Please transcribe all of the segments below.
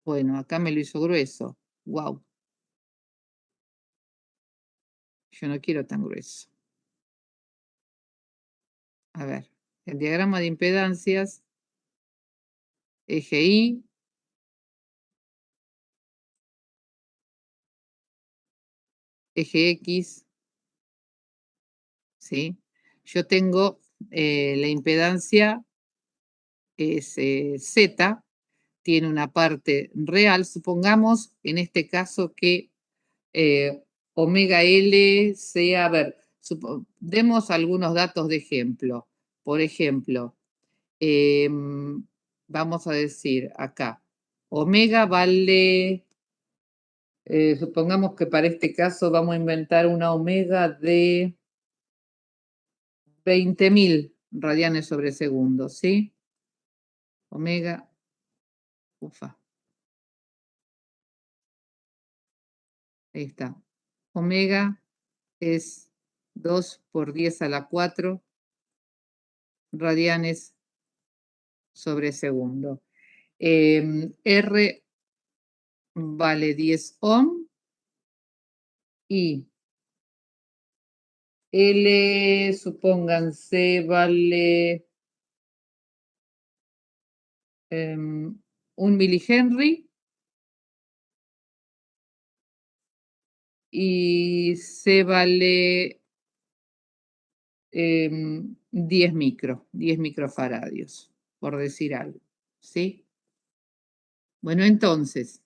Bueno, acá me lo hizo grueso. Wow, yo no quiero tan grueso. A ver, el diagrama de impedancias, eje Y, eje X, ¿sí? Yo tengo la impedancia es Z, tiene una parte real. Supongamos en este caso que omega L sea, a ver, demos algunos datos de ejemplo. Por ejemplo, vamos a decir acá, omega vale, supongamos que para este caso vamos a inventar una omega de 20.000 radianes sobre segundo, ¿sí? Omega, ufa, ahí está. Omega es 2 por 10 a la 4 radianes sobre segundo. R vale 10 ohm y L, supónganse, vale 1 milihenry y C vale 10 microfaradios, por decir algo, ¿sí? Bueno, entonces,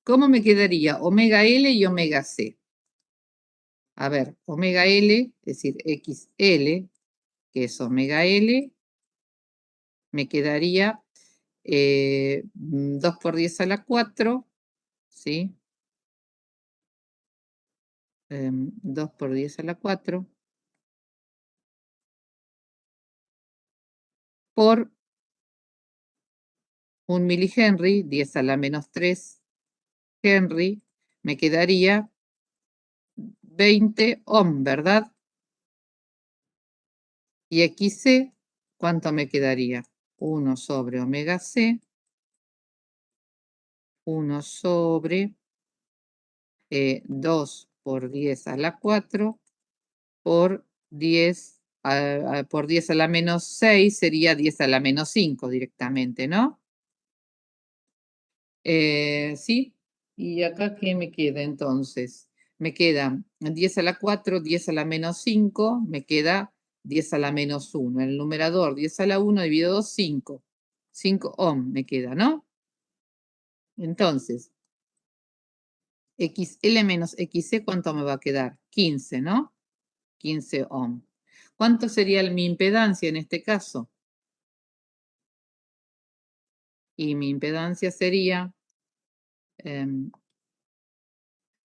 ¿cómo me quedaría omega L y omega C? A ver, omega L, es decir, XL, que es omega L, me quedaría 2 por 10 a la 4, ¿sí? 2 por 10 a la 4 por 1 milihenry, 10 a la menos 3 Henry, me quedaría 20 ohm, ¿verdad? Y XC, ¿cuánto me quedaría? 1 sobre omega C, 1 sobre 2 por 10 a la 4 por 10, por 10 a la menos 6 sería 10 a la menos 5 directamente, ¿no? Sí, y acá ¿qué me queda entonces? Me queda 10 a la 4, 10 a la menos 5, me queda 10 a la menos 1. En el numerador 10 a la 1 dividido 2, 5. 5 ohm me queda, ¿no? Entonces, XL menos XC, ¿cuánto me va a quedar? 15, ¿no? 15 ohm. ¿Cuánto sería mi impedancia en este caso? Y mi impedancia sería, si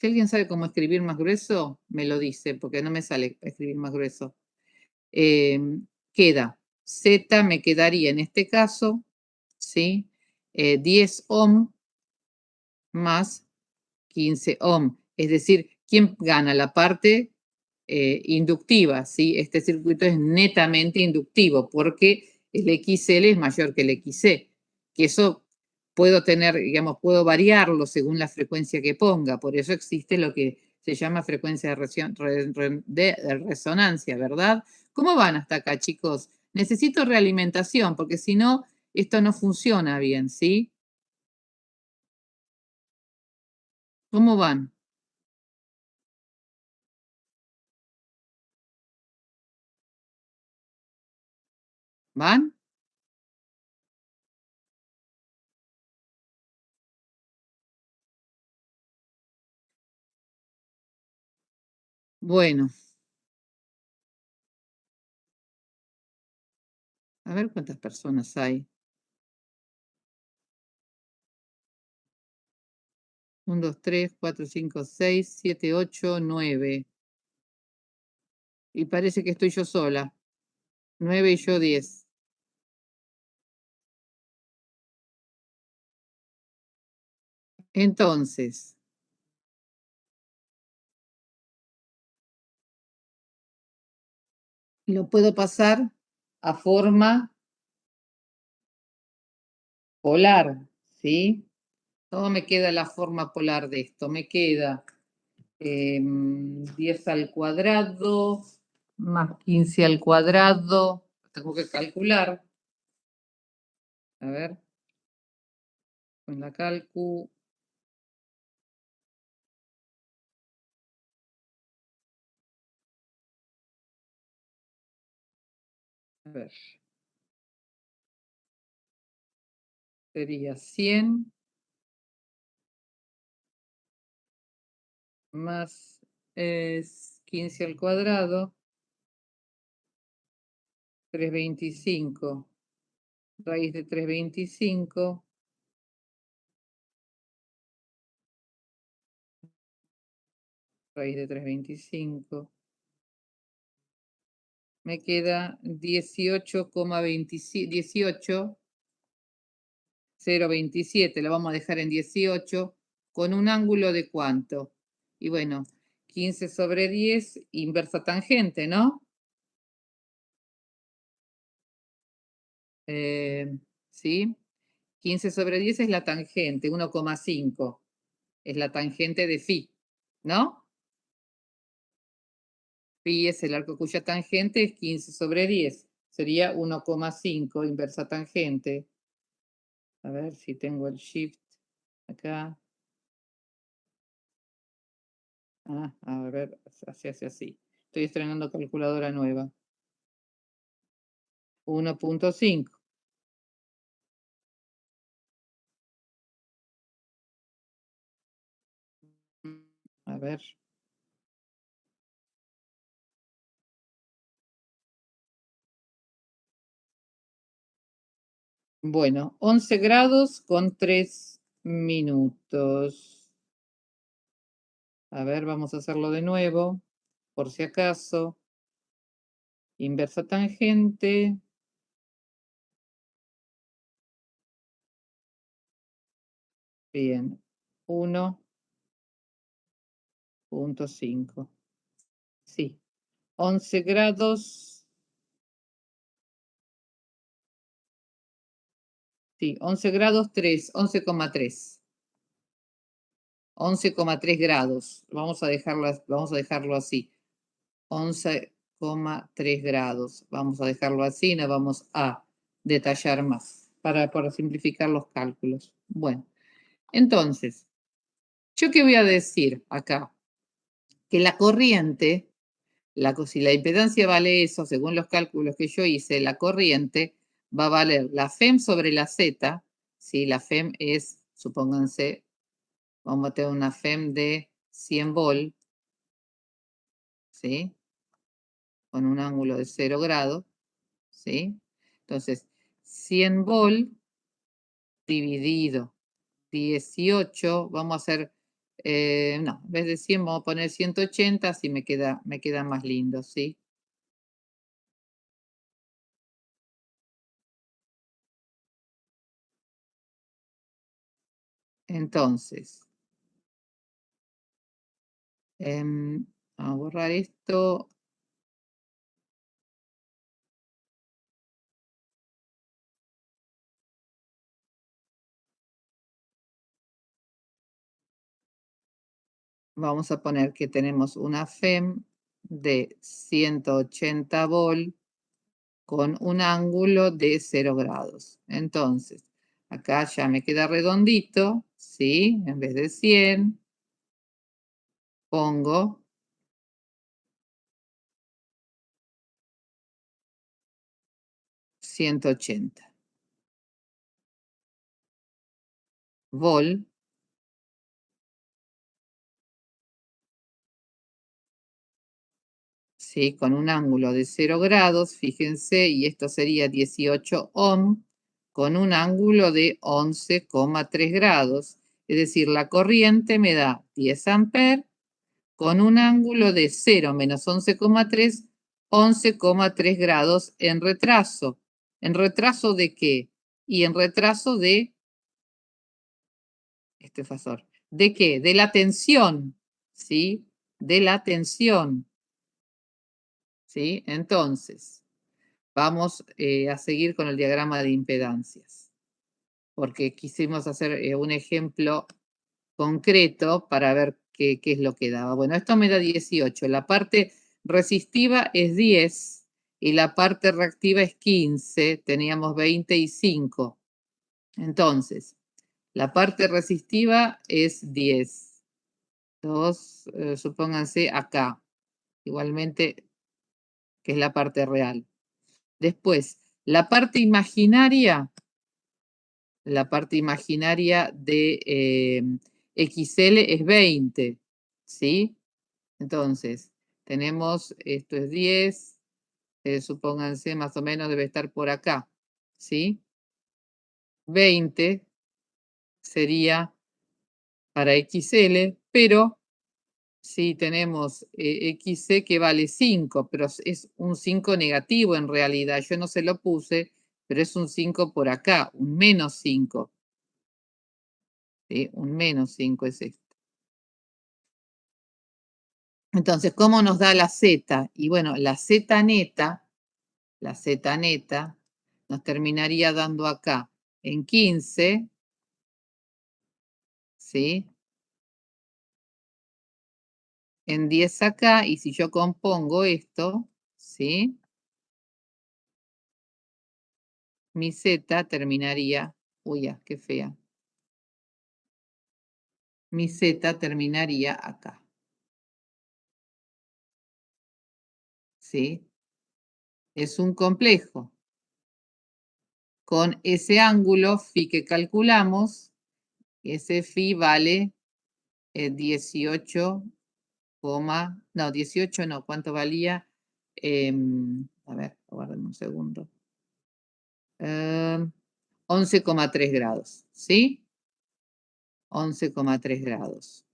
alguien sabe cómo escribir más grueso, me lo dice, porque no me sale escribir más grueso. Queda, Z me quedaría en este caso, ¿sí? 10 ohm más 15 ohm. Es decir, ¿quién gana? La parte inductiva, ¿sí? Este circuito es netamente inductivo porque el XL es mayor que el XC, que eso puedo tener, digamos, puedo variarlo según la frecuencia que ponga, por eso existe lo que se llama frecuencia de resonancia, ¿verdad? ¿Cómo van hasta acá, chicos? Necesito realimentación, porque si no, esto no funciona bien, ¿sí? ¿Cómo van? ¿Van? Bueno, a ver cuántas personas hay. 1, 2, 3, 4, 5, 6, 7, 8, 9. Y parece que estoy yo sola. 9 y yo 10. Entonces, lo puedo pasar a forma polar, ¿sí? ¿Cómo me queda la forma polar de esto? Me queda 10 al cuadrado más 15 al cuadrado. Tengo que calcular. A ver, con la calcu. A ver. Sería 100 más 15 al cuadrado, 325. Raíz de 325. Raíz de 325. Me queda 18,027. Lo vamos a dejar en 18, con un ángulo de ¿cuánto? Y bueno, 15 sobre 10, inversa tangente, ¿no? ¿Sí? 15 sobre 10 es la tangente, 1,5. Es la tangente de phi, ¿no? Phi es el arco cuya tangente es 15 sobre 10. Sería 1,5 inversa tangente. A ver si tengo el shift acá. A ver, así, así. Estoy estrenando calculadora nueva. 1,5. A ver. Bueno, 11 grados con 3 minutos. A ver, vamos a hacerlo de nuevo, por si acaso. Inversa tangente. Bien, 1,5. Sí, 11 grados. Sí, 11 grados 3, 11,3. 11,3 grados. Vamos a dejarlo así. 11,3 grados. Vamos a dejarlo así, no vamos a detallar más para simplificar los cálculos. Bueno, entonces, ¿yo qué voy a decir acá? Que la corriente, si la impedancia vale eso, según los cálculos que yo hice, la corriente va a valer la FEM sobre la Z. Si la FEM es, supónganse, vamos a tener una FEM de 100 volt, ¿sí? Con un ángulo de 0 grados, ¿sí? Entonces, 100 volt dividido 18, vamos a hacer, no, en vez de 100 vamos a poner 180, así me queda más lindo, ¿sí? Entonces, a borrar esto. Vamos a poner que tenemos una FEM de 180 volt con un ángulo de 0 grados. Entonces, acá ya me queda redondito, ¿sí? En vez de 100, pongo 180 volt, ¿sí? Con un ángulo de 0 grados, fíjense, y esto sería 18 ohm, con un ángulo de 11,3 grados. Es decir, la corriente me da 10 amperes con un ángulo de 0 menos 11,3, 11,3 grados en retraso. ¿En retraso de qué? Y en retraso de este fasor. ¿De qué? De la tensión, ¿sí? De la tensión. ¿sí? Entonces, vamos a seguir con el diagrama de impedancias, porque quisimos hacer un ejemplo concreto para ver qué es lo que daba. Bueno, esto me da 18. La parte resistiva es 10 y la parte reactiva es 15. Teníamos 20 y 5. Entonces, la parte resistiva es 10. Dos, supónganse acá. Igualmente, que es la parte real. Después, la parte imaginaria de XL es 20, ¿sí? Entonces, tenemos, esto es 10, supónganse, más o menos debe estar por acá, ¿sí? 20 sería para XL, pero si tenemos XC que vale 5, pero es un 5 negativo en realidad. Yo no se lo puse, pero es un 5 por acá, un menos 5. ¿Sí? Un menos 5 es esto. Entonces, ¿cómo nos da la Z? Y bueno, la Z neta nos terminaría dando acá en 15, ¿sí? En 10 acá, y si yo compongo esto, ¿sí? Mi Z terminaría, uy, ya, qué fea. Mi Z terminaría acá, ¿sí? Es un complejo. Con ese ángulo phi que calculamos, ese phi vale 18, no, 18 no, ¿cuánto valía? A ver, aguarden un segundo. 11,3 grados, ¿sí? 11,3 grados.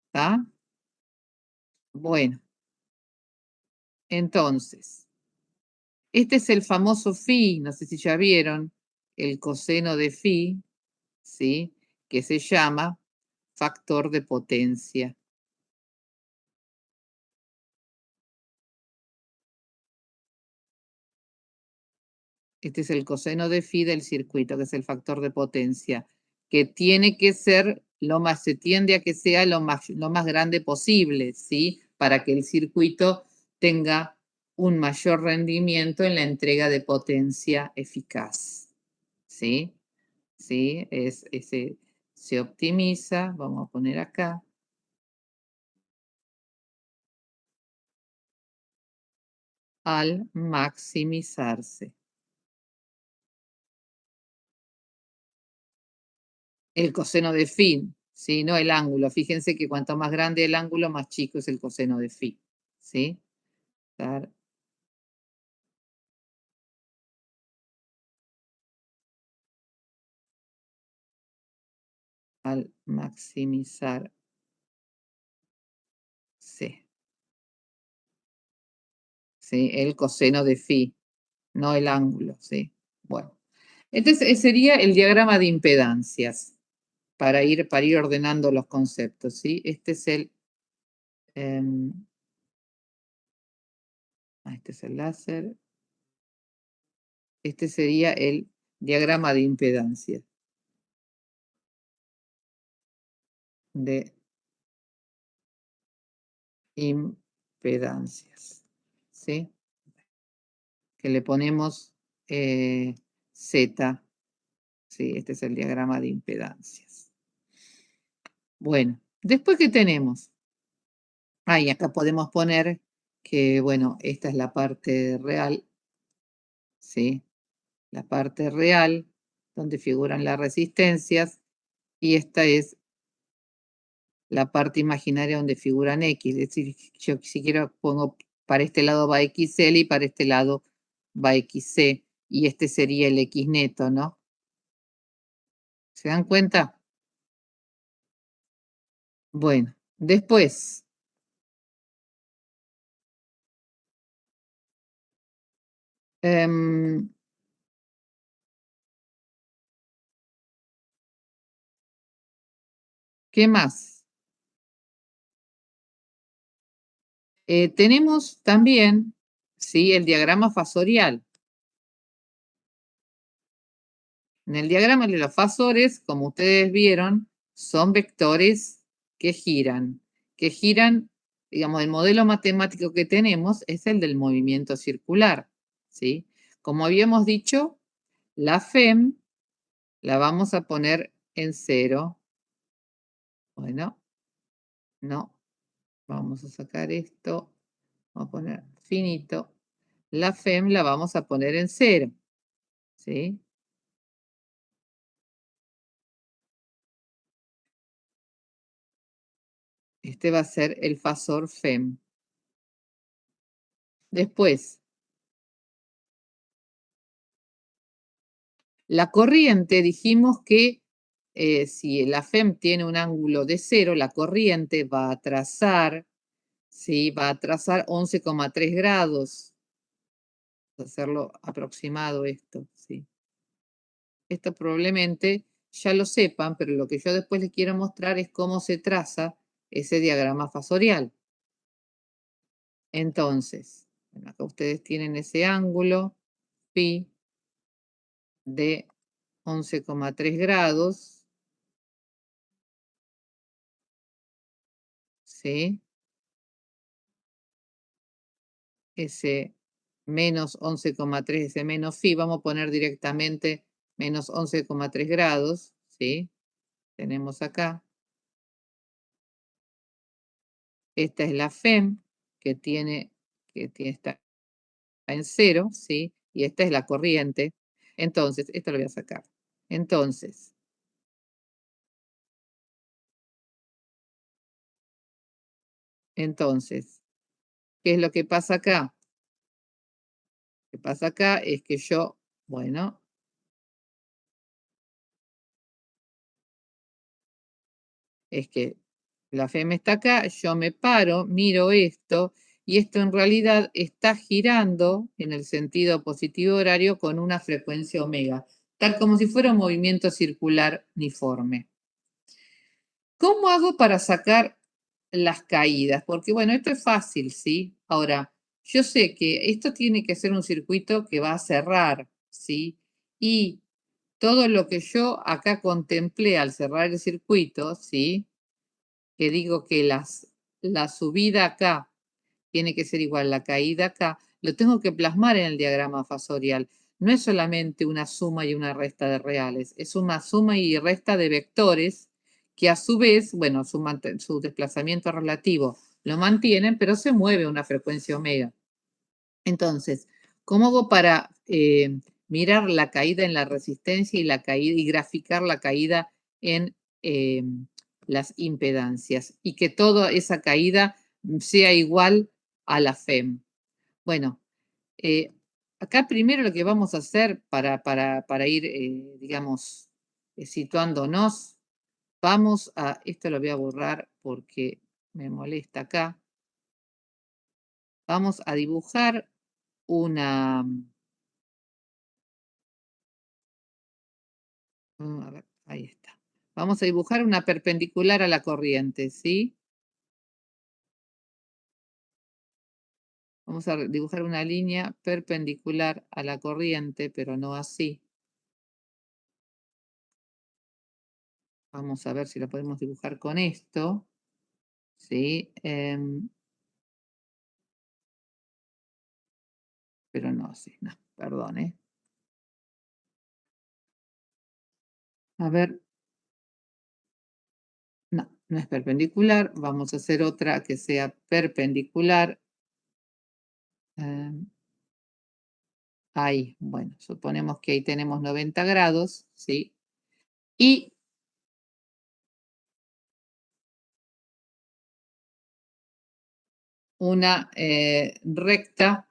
¿Está? Bueno, entonces, este es el famoso phi, no sé si ya vieron, el coseno de phi, ¿sí? Que se llama factor de potencia. Este es el coseno de phi del circuito, que es el factor de potencia, que tiene que ser se tiende a que sea lo más grande posible, ¿sí? Para que el circuito tenga un mayor rendimiento en la entrega de potencia eficaz, ¿sí? ¿Sí? Se optimiza, vamos a poner acá, al maximizarse. El coseno de phi, ¿sí? No el ángulo. Fíjense que cuanto más grande el ángulo, más chico es el coseno de phi, ¿sí? Dar al maximizar C, ¿sí? El coseno de phi, no el ángulo, ¿sí? Bueno, entonces sería el diagrama de impedancias para ir ordenando los conceptos, ¿sí? Em, este es el láser. Este sería el diagrama de impedancias. De impedancias, ¿sí? Que le ponemos Z, ¿sí? Este es el diagrama de impedancias. Bueno, después, ¿qué tenemos? Y acá podemos poner que, bueno, esta es la parte real, ¿sí? La parte real, donde figuran las resistencias, y esta es la parte imaginaria donde figuran X. Es decir, yo si quiero pongo para este lado va XL y para este lado va XC, y este sería el X neto, ¿no? ¿Se dan cuenta? Bueno, después, em, ¿Qué más? Tenemos también, ¿sí?, el diagrama fasorial. En el diagrama de los fasores, como ustedes vieron, son vectores que giran, digamos, el modelo matemático que tenemos es el del movimiento circular, ¿sí? Como habíamos dicho, la FEM la vamos a poner en 0. Bueno, no, vamos a sacar esto, vamos a poner finito. La FEM la vamos a poner en 0, ¿sí? Este va a ser el fasor FEM. Después, la corriente, dijimos que si la FEM tiene un ángulo de 0, la corriente va a trazar, ¿sí?, va a trazar 11,3 grados. Vamos a hacerlo aproximado esto, ¿sí? Esto probablemente ya lo sepan, pero lo que yo después les quiero mostrar es cómo se traza ese diagrama fasorial. Entonces, bueno, acá ustedes tienen ese ángulo, phi de 11,3 grados, ¿sí? Ese menos 11,3, ese menos phi, vamos a poner directamente menos 11,3 grados, ¿sí? Tenemos acá. Esta es la FEM, está en 0, ¿sí? Y esta es la corriente. Entonces, esto lo voy a sacar. Entonces, ¿qué es lo que pasa acá? Lo que pasa acá es que yo, bueno, es que la FEM está acá, yo me paro, miro esto, y esto en realidad está girando en el sentido positivo horario con una frecuencia omega, tal como si fuera un movimiento circular uniforme. ¿Cómo hago para sacar las caídas? Porque bueno, esto es fácil, ¿sí? Ahora, yo sé que esto tiene que ser un circuito que va a cerrar, ¿sí? Y todo lo que yo acá contemplé al cerrar el circuito, ¿sí?, que digo que la subida acá tiene que ser igual a la caída acá, lo tengo que plasmar en el diagrama fasorial. No es solamente una suma y una resta de reales, es una suma y resta de vectores que a su vez, bueno, su desplazamiento relativo lo mantienen, pero se mueve a una frecuencia omega. Entonces, ¿cómo hago para mirar la caída en la resistencia y la caída y graficar la caída en las impedancias y que toda esa caída sea igual a la FEM? Bueno, acá primero lo que vamos a hacer para ir, digamos, situándonos, esto lo voy a borrar porque me molesta acá, vamos a dibujar una, a ver, ahí está. Vamos a dibujar una perpendicular a la corriente, ¿sí? Vamos a dibujar una línea perpendicular a la corriente, pero no así. Vamos a ver si la podemos dibujar con esto, ¿sí? Pero no así, no, perdón, ¿eh? A ver, no, no es perpendicular. Vamos a hacer otra que sea perpendicular. em, Ahí, bueno, suponemos que ahí tenemos 90 grados, ¿sí? Y una recta,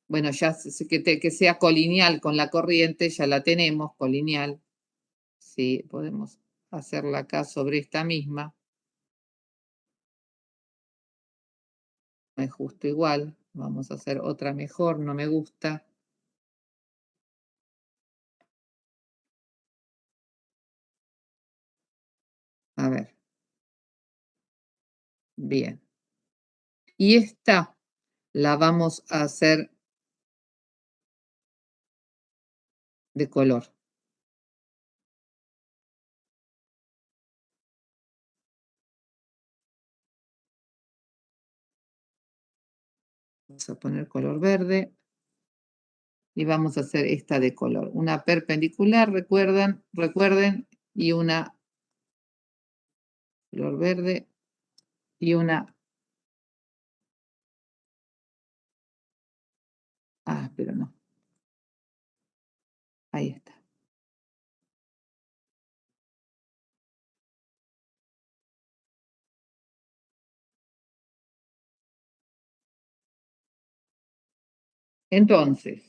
bueno, ya que sea colineal con la corriente, ya la tenemos, colineal, ¿sí? Podemos hacerla acá sobre esta misma, no es justo igual, vamos a hacer otra mejor, no me gusta. A ver. Bien. Y esta la vamos a hacer de color. Vamos a poner color verde y vamos a hacer esta de color. Una perpendicular, recuerden, y una color verde y una... Ah, pero no. Ahí está. Entonces,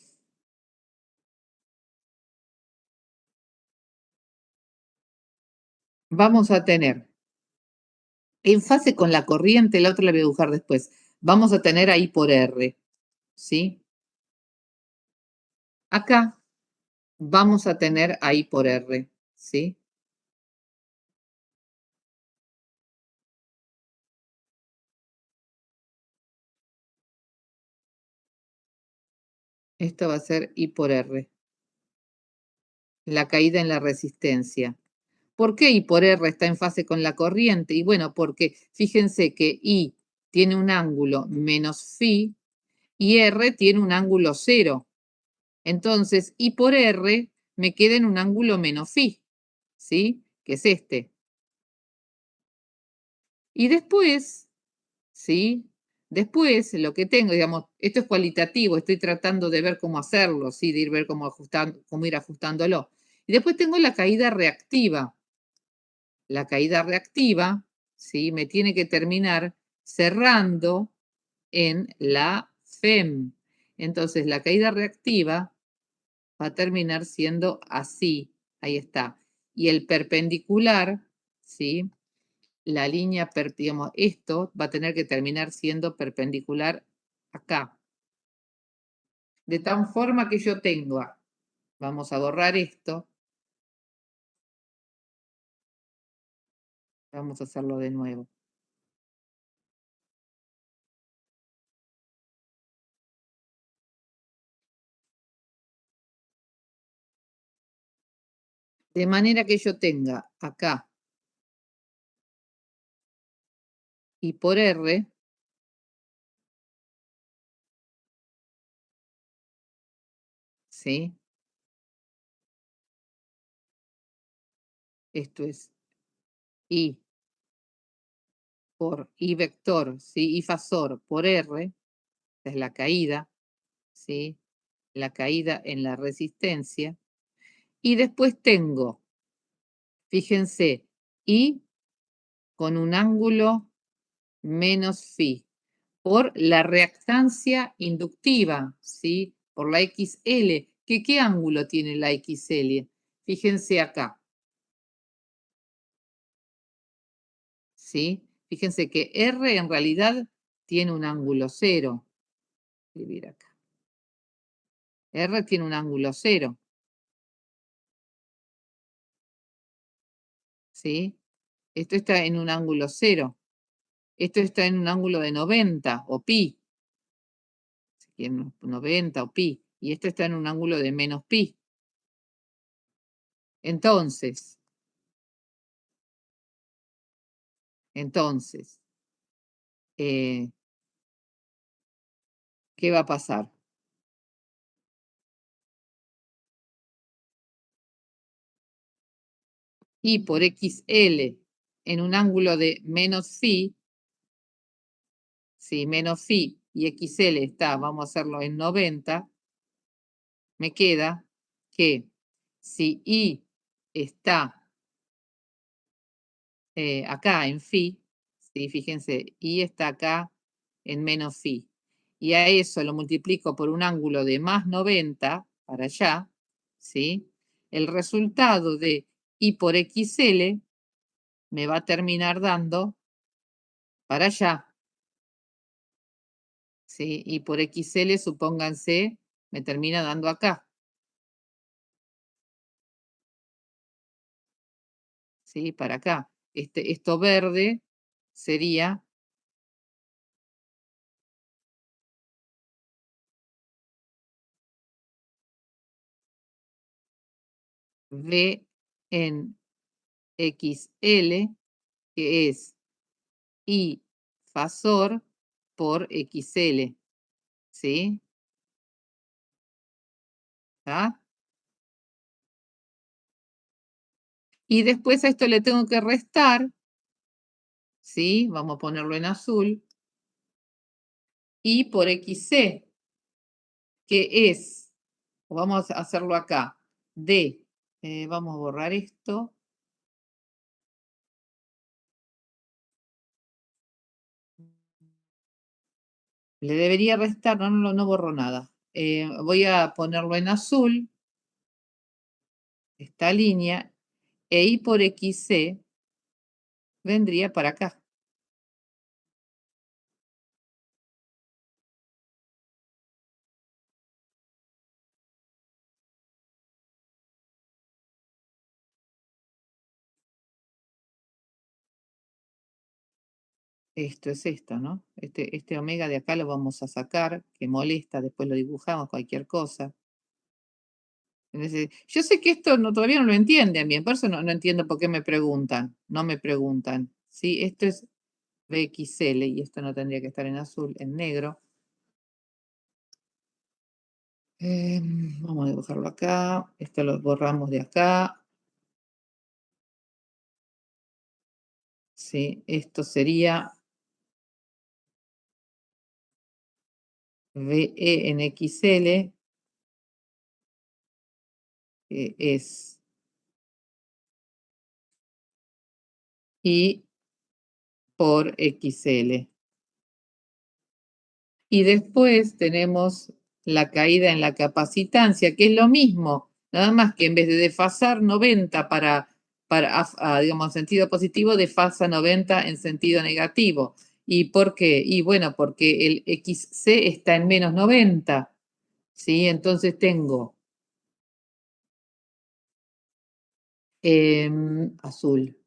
vamos a tener en fase con la corriente, la otra la voy a dibujar después. Vamos a tener ahí por R, ¿sí? Acá vamos a tener ahí por R, ¿sí? Esto va a ser I por R, la caída en la resistencia. ¿Por qué I por R está en fase con la corriente? Y bueno, porque fíjense que I tiene un ángulo menos phi y R tiene un ángulo cero. Entonces, I por R me queda en un ángulo menos phi, ¿sí? Que es este. Y después, ¿sí? Después, lo que tengo, digamos, esto es cualitativo, estoy tratando de ver cómo hacerlo, ¿sí? De ir ver cómo ir ajustándolo. Y después tengo la caída reactiva. La caída reactiva, ¿sí? Me tiene que terminar cerrando en la FEM. Entonces, la caída reactiva va a terminar siendo así. Ahí está. Y el perpendicular, ¿sí? La línea, digamos, esto va a tener que terminar siendo perpendicular acá. De tal forma que yo tenga, vamos a borrar esto, vamos a hacerlo de nuevo. De manera que yo tenga acá y por R, ¿sí? Esto es I por I vector, ¿sí? I fasor por R, es la caída, ¿sí? La caída en la resistencia. Y después tengo, fíjense, I con un ángulo menos phi por la reactancia inductiva, ¿sí? Por la XL. ¿Qué ángulo tiene la XL? Fíjense acá, ¿sí? Fíjense que R en realidad tiene un ángulo cero. Escribir acá. R tiene un ángulo cero, ¿sí? Esto está en un ángulo cero. Esto está en un ángulo de 90 o pi. Si quieren 90 o pi. Y esto está en un ángulo de menos pi. Entonces, eh, ¿qué va a pasar? Y por XL en un ángulo de menos phi, si menos phi y XL está, vamos a hacerlo en 90, me queda que si I está acá en phi, ¿sí? Fíjense, I está acá en menos phi, y a eso lo multiplico por un ángulo de más 90 para allá, ¿sí? El resultado de I por XL me va a terminar dando para allá, ¿sí? Y por XL, supónganse, me termina dando acá, ¿sí? Para acá. esto verde sería V en XL, que es I fasor por XL, ¿sí? ¿Está? Y después a esto le tengo que restar, ¿sí? Vamos a ponerlo en azul. I por XC, que es, vamos a hacerlo acá, D, vamos a borrar esto. Le debería restar, no borro nada. Voy a ponerlo en azul, esta línea, e I por XC vendría para acá. Esto es esto, ¿no? Este omega de acá lo vamos a sacar, que molesta, después lo dibujamos, cualquier cosa. Yo sé que esto todavía no lo entienden bien, por eso no entiendo por qué me preguntan, no me preguntan. ¿Sí? Esto es BXL y esto no tendría que estar en azul, en negro. Vamos a dibujarlo acá, esto lo borramos de acá. Sí, esto sería VE en XL, que es I por XL. Y después tenemos la caída en la capacitancia, que es lo mismo, nada más que en vez de desfasar 90 digamos, en sentido positivo, desfasa 90 en sentido negativo. ¿Y por qué? Y bueno, porque el XC está en menos 90, ¿sí? Entonces tengo azul.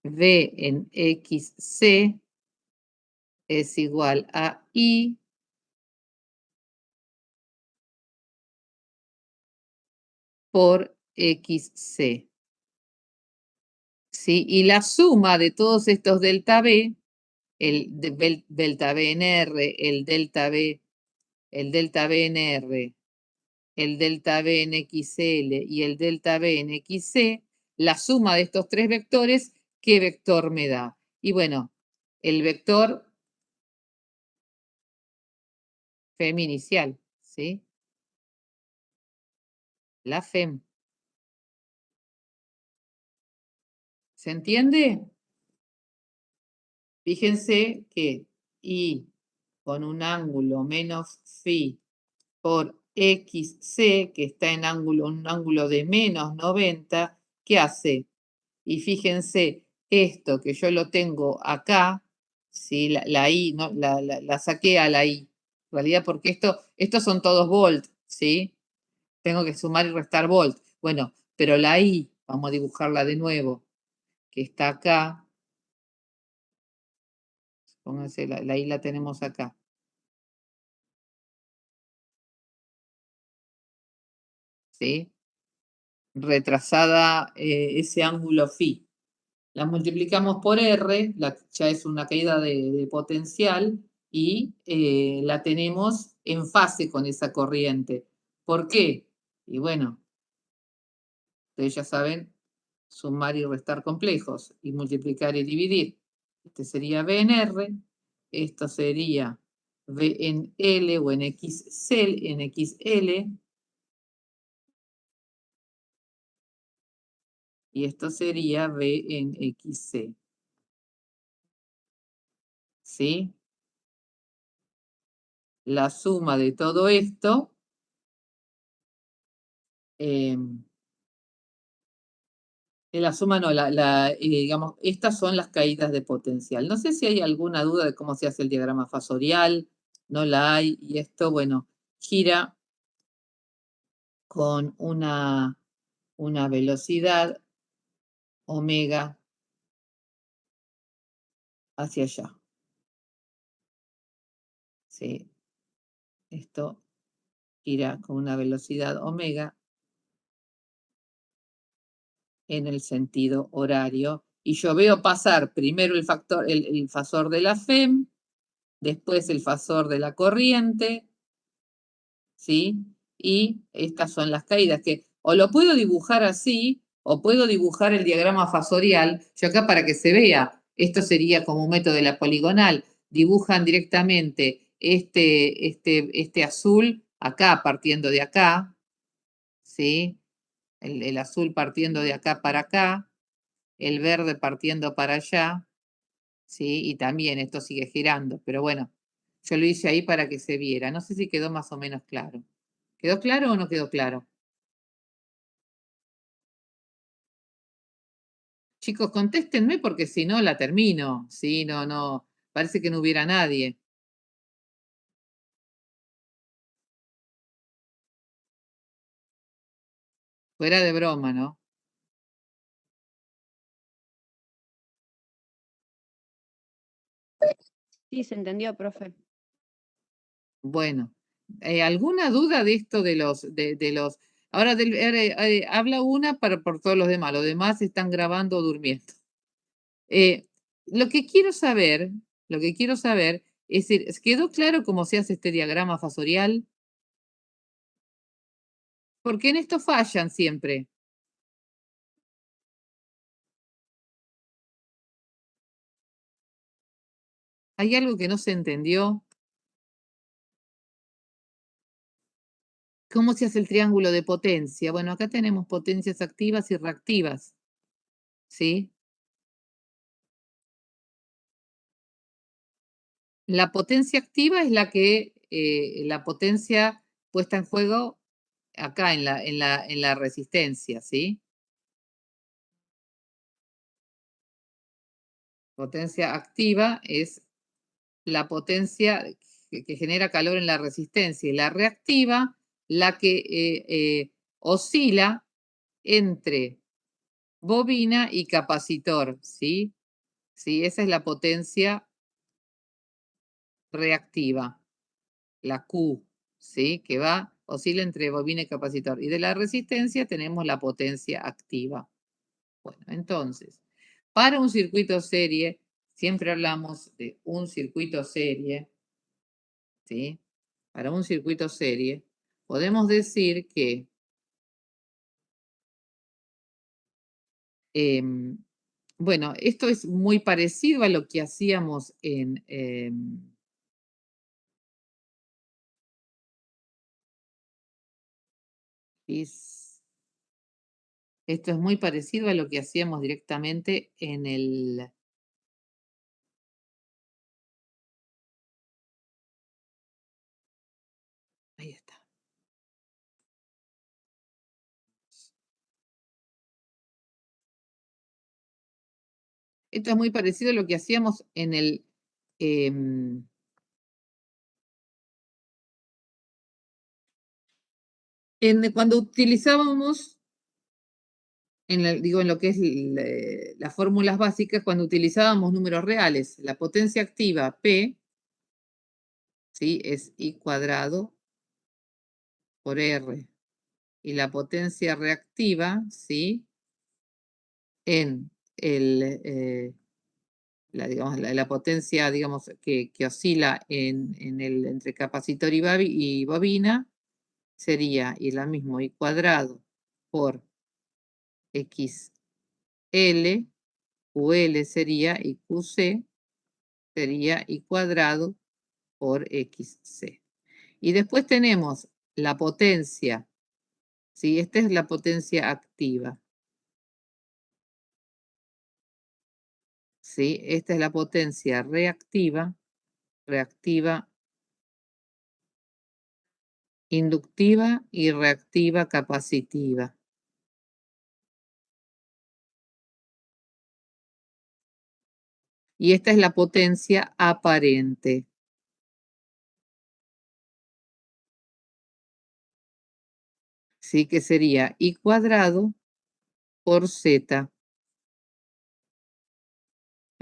V en XC es igual a I por XC. ¿Sí? Y la suma de todos estos delta B, delta B en R, el delta B en R, el delta B en XL y el delta B en XC, la suma de estos tres vectores, ¿qué vector me da? Y bueno, el vector FEM inicial, ¿sí? La FEM. ¿Se entiende? Fíjense que I con un ángulo menos phi por XC, que está en un ángulo de menos 90, ¿qué hace? Y fíjense, esto que yo lo tengo acá, ¿sí? La I, ¿no? la saqué a la I. En realidad, porque estos son todos volt, ¿sí? Tengo que sumar y restar volt. Bueno, pero la I, vamos a dibujarla de nuevo, que está acá. Pónganse, la I la tenemos acá. ¿Sí? Retrasada ese ángulo phi. La multiplicamos por R, ya es una caída de potencial, y la tenemos en fase con esa corriente. ¿Por qué? Y bueno, ustedes ya saben, sumar y restar complejos, y multiplicar y dividir. Este sería V en R, esto sería V en L o en XL, y esto sería V en XC. ¿Sí? La suma de todo esto, la suma no, digamos, estas son las caídas de potencial. No sé si hay alguna duda de cómo se hace el diagrama fasorial, no la hay, y esto, bueno, gira con una velocidad omega hacia allá. ¿Sí? Esto irá con una velocidad omega en el sentido horario. Y yo veo pasar primero el fasor de la FEM, después el fasor de la corriente, ¿sí? Y estas son las caídas, que o lo puedo dibujar así, o puedo dibujar el diagrama fasorial. Yo acá para que se vea, esto sería como un método de la poligonal. Dibujan directamente este azul acá, partiendo de acá, ¿sí? El azul partiendo de acá para acá, el verde partiendo para allá, ¿sí? Y también esto sigue girando, pero bueno, yo lo hice ahí para que se viera. No sé si quedó más o menos claro. ¿Quedó claro o no quedó claro? Chicos, contéstenme porque si no la termino. Sí, no, no. Parece que no hubiera nadie. Fuera de broma, ¿no? Sí, se entendió, profe. Bueno, ¿alguna duda de esto de los... Ahora habla una por todos los demás están grabando o durmiendo. Lo que quiero saber, es decir, ¿quedó claro cómo se hace este diagrama fasorial? Porque en esto fallan siempre. ¿Hay algo que no se entendió? ¿Cómo se hace el triángulo de potencia? Bueno, acá tenemos potencias activas y reactivas, ¿sí? La potencia activa es la potencia puesta en juego acá en la resistencia, ¿sí? Potencia activa es la potencia que genera calor en la resistencia y la reactiva, la que oscila entre bobina y capacitor, ¿sí? Sí, esa es la potencia reactiva, la Q, ¿sí? Que oscila entre bobina y capacitor. Y de la resistencia tenemos la potencia activa. Bueno, entonces, para un circuito serie, siempre hablamos de un circuito serie, ¿sí? Para un circuito serie, podemos decir que bueno, esto es muy parecido a lo que hacíamos esto es muy parecido a lo que hacíamos directamente en el... Ahí está. Esto es muy parecido a lo que hacíamos en el... cuando utilizábamos, digo, en lo que es las fórmulas básicas, cuando utilizábamos números reales, la potencia activa P, ¿sí? Es I cuadrado por R. Y la potencia reactiva, ¿sí? En la potencia, digamos, que oscila entre capacitor y bobina, sería, y la mismo, I cuadrado por XL, QL sería, y QC sería I cuadrado por XC. Y después tenemos la potencia, ¿sí? Esta es la potencia activa. ¿Sí? Esta es la potencia reactiva, inductiva y reactiva capacitiva. Y esta es la potencia aparente. ¿Sí? Que sería I cuadrado por Z.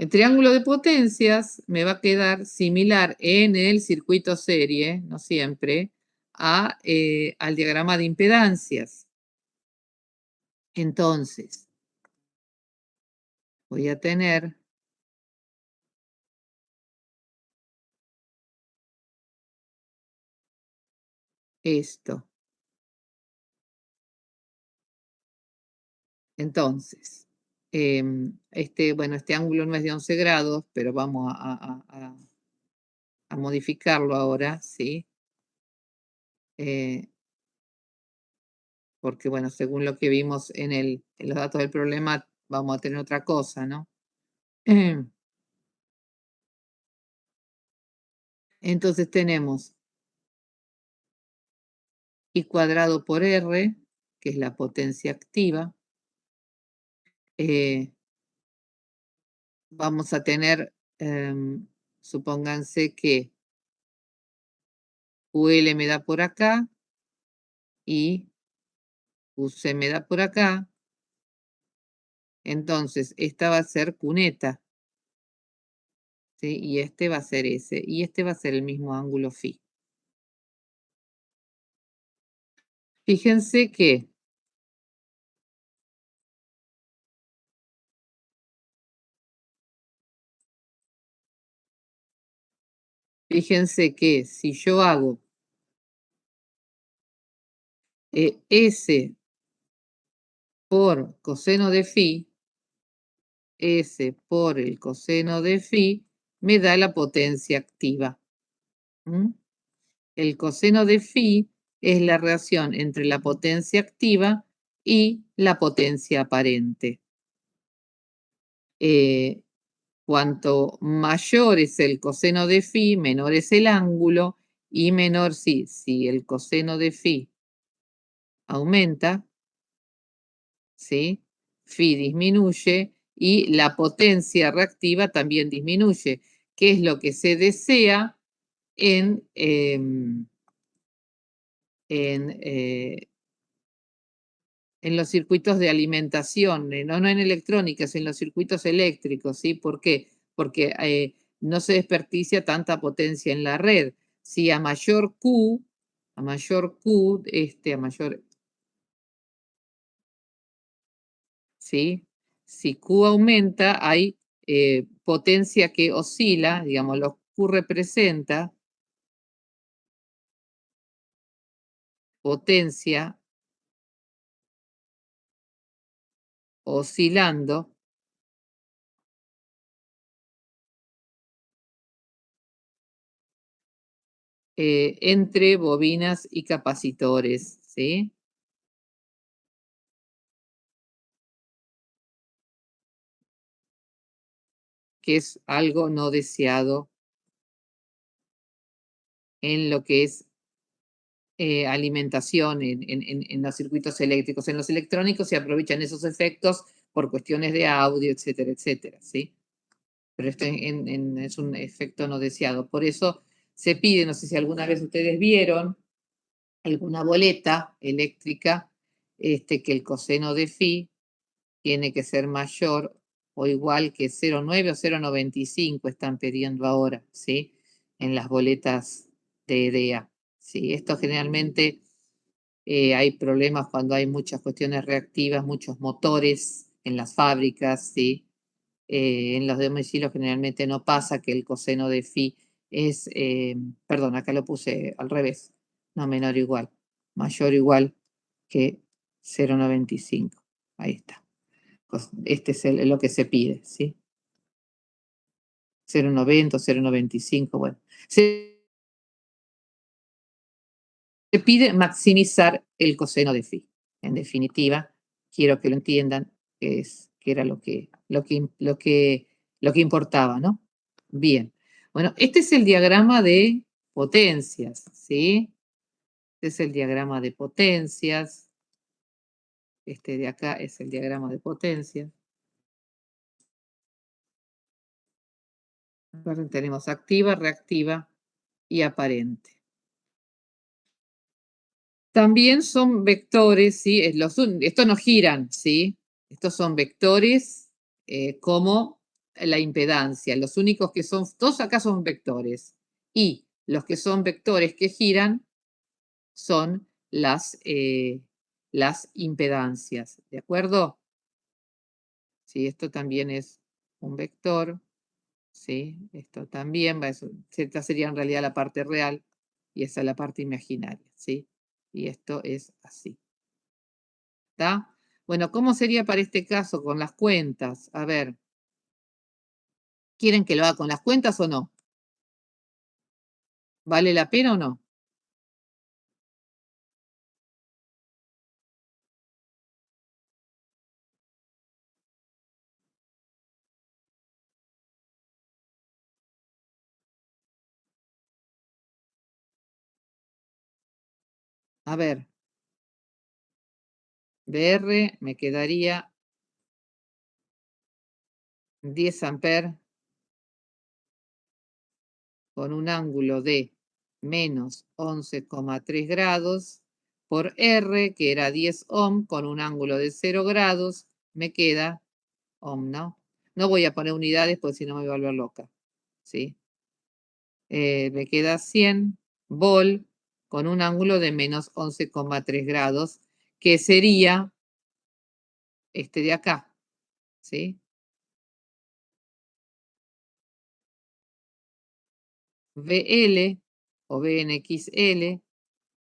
El triángulo de potencias me va a quedar similar en el circuito serie, no siempre, al diagrama de impedancias. Entonces, voy a tener esto. Entonces, bueno, este ángulo no es de 11 grados, pero vamos a modificarlo ahora, ¿sí? Porque, bueno, según lo que vimos en los datos del problema, vamos a tener otra cosa, ¿no? Entonces tenemos I cuadrado por R, que es la potencia activa. Vamos a tener, supónganse que QL me da por acá y QC me da por acá. Entonces, esta va a ser cuneta, ¿sí? Y este va a ser S. Y este va a ser el mismo ángulo phi. Fíjense que si yo hago S por coseno de phi, S por el coseno de phi, me da la potencia activa. El coseno de phi es la relación entre la potencia activa y la potencia aparente. Cuanto mayor es el coseno de phi, menor es el ángulo, y menor si el coseno de phi aumenta, ¿sí? Phi disminuye y la potencia reactiva también disminuye, que es lo que se desea en los circuitos de alimentación, no en electrónicas, en los circuitos eléctricos, ¿sí? ¿Por qué? Porque no se desperdicia tanta potencia en la red. Si a mayor Q, a mayor, ¿sí? Si Q aumenta, hay potencia que oscila, digamos, lo Q representa potencia oscilando entre bobinas y capacitores, ¿sí? Que es algo no deseado en lo que es alimentación en los circuitos eléctricos. En los electrónicos se aprovechan esos efectos por cuestiones de audio, etcétera, etcétera, ¿sí? Pero esto es un efecto no deseado. Por eso se pide, no sé si alguna vez ustedes vieron alguna boleta eléctrica, que el coseno de phi tiene que ser mayor o igual que 0,9 o 0,95 están pidiendo ahora, ¿sí? En las boletas de EDEA. ¿Sí? Esto generalmente hay problemas cuando hay muchas cuestiones reactivas, muchos motores en las fábricas, ¿sí? En los domicilios generalmente no pasa que el coseno de phi es, perdón, acá lo puse al revés, no menor o igual, mayor o igual que 0,95. Ahí está. Este es lo que se pide, ¿sí? 0,90, 0,95, bueno. Se pide maximizar el coseno de phi. En definitiva, quiero que lo entiendan, que era lo que importaba, ¿no? Bien. Bueno, este es el diagrama de potencias, ¿sí? Este es el diagrama de potencias. Este de acá es el diagrama de potencias. Tenemos activa, reactiva y aparente. También son vectores, ¿sí? Estos no giran, ¿sí? Estos son vectores como la impedancia. Los únicos que son, todos acá son vectores. Y los que son vectores que giran son las impedancias. ¿De acuerdo? Sí, esto también es un vector. ¿Sí? Esto también, esta sería en realidad la parte real y esa es la parte imaginaria, ¿sí? Y esto es así. ¿Está? Bueno, ¿cómo sería para este caso con las cuentas? A ver, ¿quieren que lo haga con las cuentas o no? ¿Vale la pena o no? A ver, BR me quedaría 10 amperes con un ángulo de menos 11,3 grados por R, que era 10 ohm, con un ángulo de 0 grados, me queda ohm, ¿no? No voy a poner unidades porque si no me voy a volver loca, ¿sí? Me queda 100 volt con un ángulo de menos 11,3 grados, que sería este de acá, ¿sí? VL o VNXL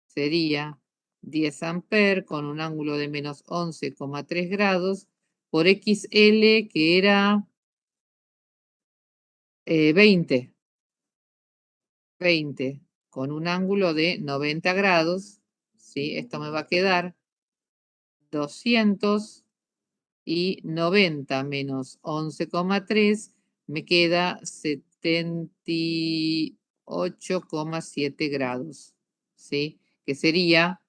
sería 10 amperes con un ángulo de menos 11,3 grados por XL, que era 20 con un ángulo de 90 grados, ¿sí? Esto me va a quedar 200 y 90 menos 11,3 me queda 78,7 grados, ¿sí? Que sería,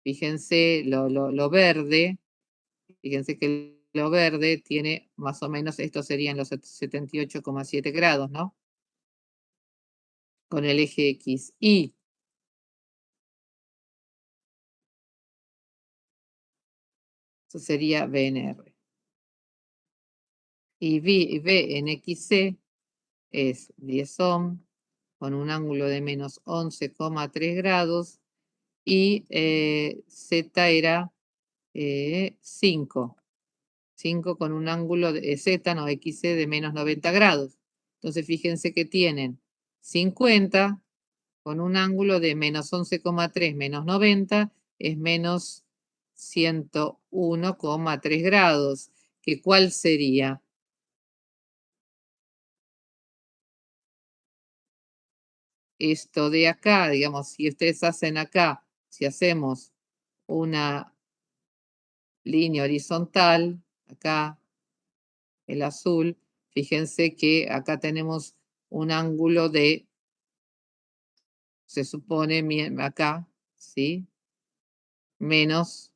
fíjense, lo verde, fíjense que lo verde tiene más o menos, estos serían los 78,7 grados, ¿no? Con el eje X. Y eso sería VNR. Y V en XC es 10 ohm con un ángulo de menos 11,3 grados y Z era 5. 5 con un ángulo de Z, no, XC de menos 90 grados. Entonces fíjense que tienen 50 con un ángulo de menos 11,3 menos 90 es menos 101,3 grados. ¿Que cuál sería? Esto de acá, digamos, si ustedes hacen acá, si hacemos una línea horizontal, acá el azul, fíjense que acá tenemos un ángulo de, se supone, acá, ¿sí? Menos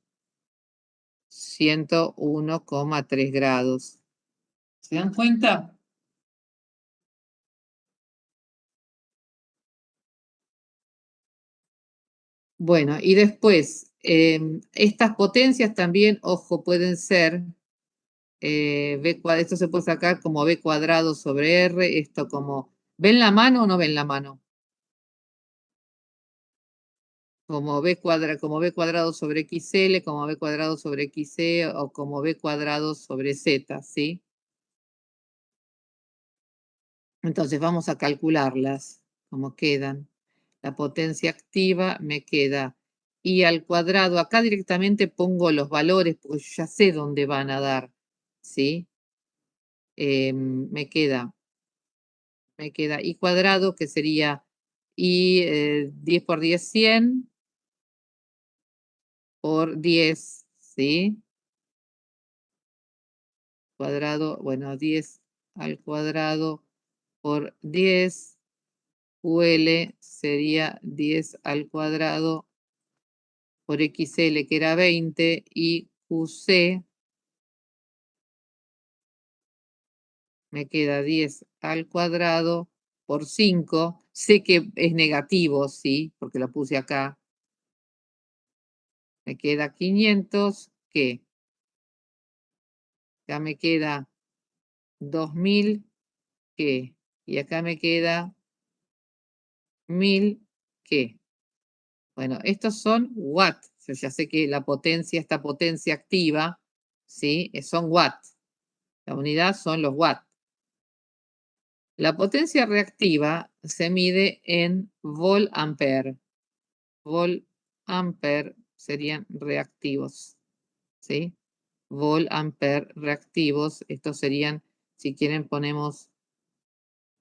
101,3 grados. ¿Se dan cuenta? Bueno, y después, estas potencias también, ojo, pueden ser B cuadrado, esto se puede sacar como B cuadrado sobre R, esto como, ¿ven la mano o no ven la mano? Como B cuadrado sobre XL, como B cuadrado sobre XC o como B cuadrado sobre Z, ¿sí? Entonces vamos a calcularlas, como quedan. La potencia activa me queda I al cuadrado. Acá directamente pongo los valores porque yo ya sé dónde van a dar, ¿sí? Me queda I cuadrado, que sería I 10 por 10, 100 por 10, ¿sí? Cuadrado, bueno, 10 al cuadrado por 10, QL sería 10 al cuadrado por XL, que era 20, y QC me queda 10 al cuadrado por 5. Sé que es negativo, sí, porque lo puse acá. Me queda 500, ¿qué? Ya me queda 2000 ¿qué? Y acá me queda 1000, ¿qué? Bueno, estos son watts. Yo ya sé que la potencia, esta potencia activa, ¿sí? Son watts. La unidad son los watts. La potencia reactiva se mide en volt-ampere. Volt-ampere serían reactivos, ¿sí? Volt-ampere reactivos. Estos serían, si quieren, ponemos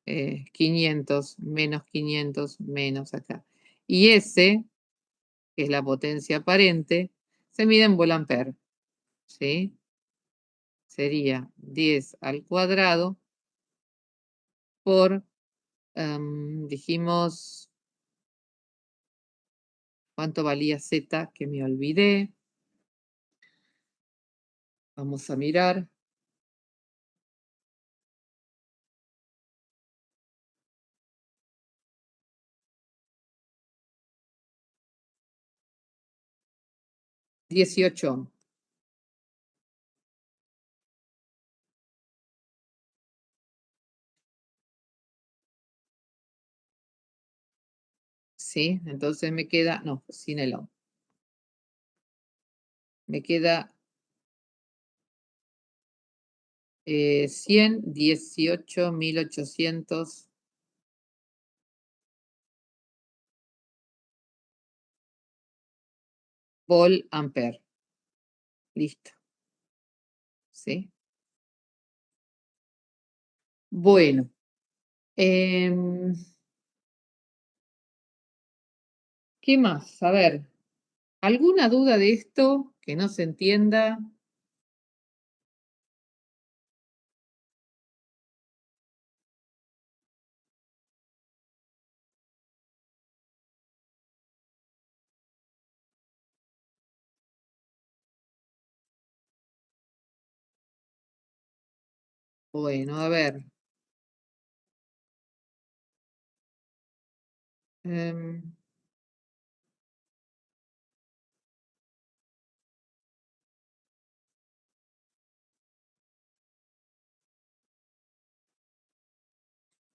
500, menos 500, menos acá. Y S, que es la potencia aparente, se mide en volt-ampere, ¿sí? Sería 10 al cuadrado por, dijimos, ¿cuánto valía Z? Que me olvidé. Vamos a mirar. $18. ¿Sí? Entonces me queda, no, sin el ohm. Me queda 118.800 volt-ampere. Listo. ¿Sí? Bueno. ¿Qué más? A ver, ¿alguna duda de esto que no se entienda? Bueno, a ver.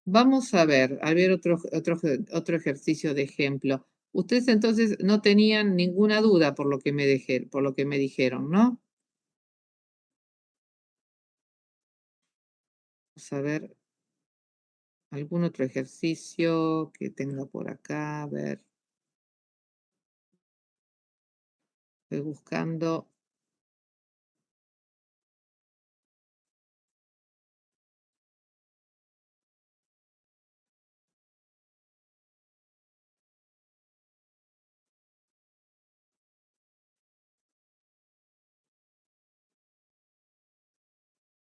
Vamos a ver otro ejercicio de ejemplo. Ustedes entonces no tenían ninguna duda por lo que por lo que me dijeron, ¿no? Vamos a ver algún otro ejercicio que tenga por acá. A ver. Estoy buscando.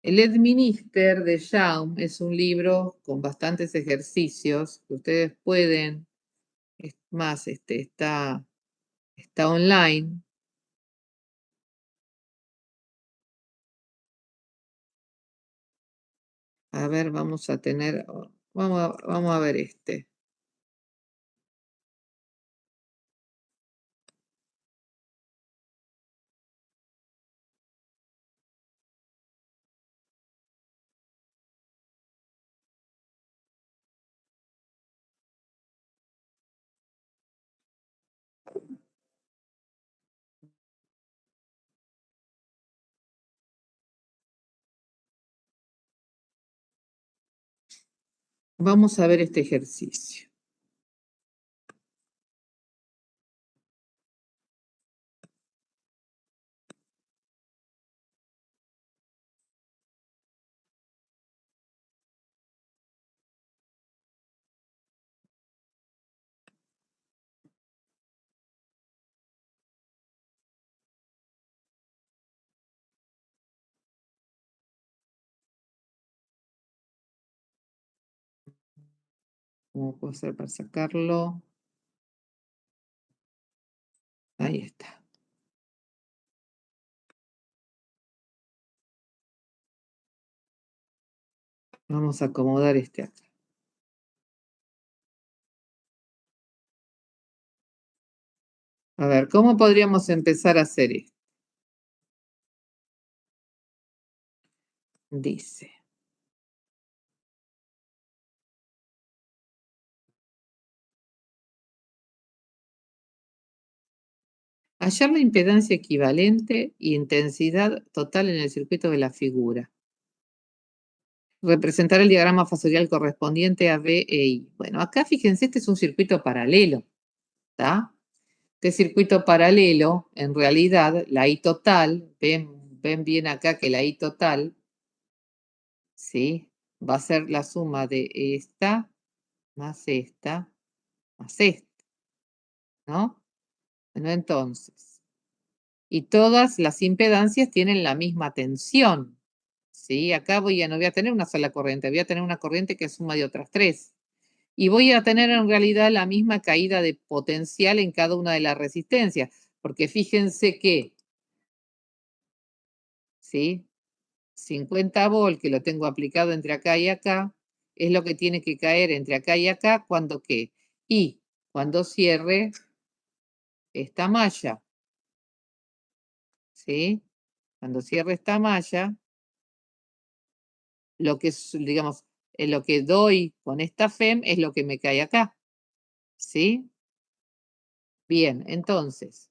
El Edminister de Jaum es un libro con bastantes ejercicios que ustedes pueden, es más, está online. A ver, vamos a tener, vamos a ver este. Vamos a ver este ejercicio. ¿Cómo puedo hacer para sacarlo? Ahí está. Vamos a acomodar este acá. A ver, ¿cómo podríamos empezar a hacer esto? Dice. Hallar la impedancia equivalente y intensidad total en el circuito de la figura. Representar el diagrama fasorial correspondiente a B e I. Bueno, acá fíjense, este es un circuito paralelo, ¿está? Este circuito paralelo, en realidad, la I total, ven bien acá que la I total, ¿sí? Va a ser la suma de esta, más esta, ¿no? Bueno, entonces, y todas las impedancias tienen la misma tensión, ¿sí? Acá no voy a tener una sola corriente, voy a tener una corriente que es suma de otras tres. Y voy a tener en realidad la misma caída de potencial en cada una de las resistencias, porque fíjense que, ¿sí? 50 volt, que lo tengo aplicado entre acá y acá, es lo que tiene que caer entre acá y acá, ¿cuándo qué? Y cuando cierre esta malla, ¿sí? Cuando cierre esta malla, lo que, digamos, lo que doy con esta FEM es lo que me cae acá, ¿sí? Bien, entonces,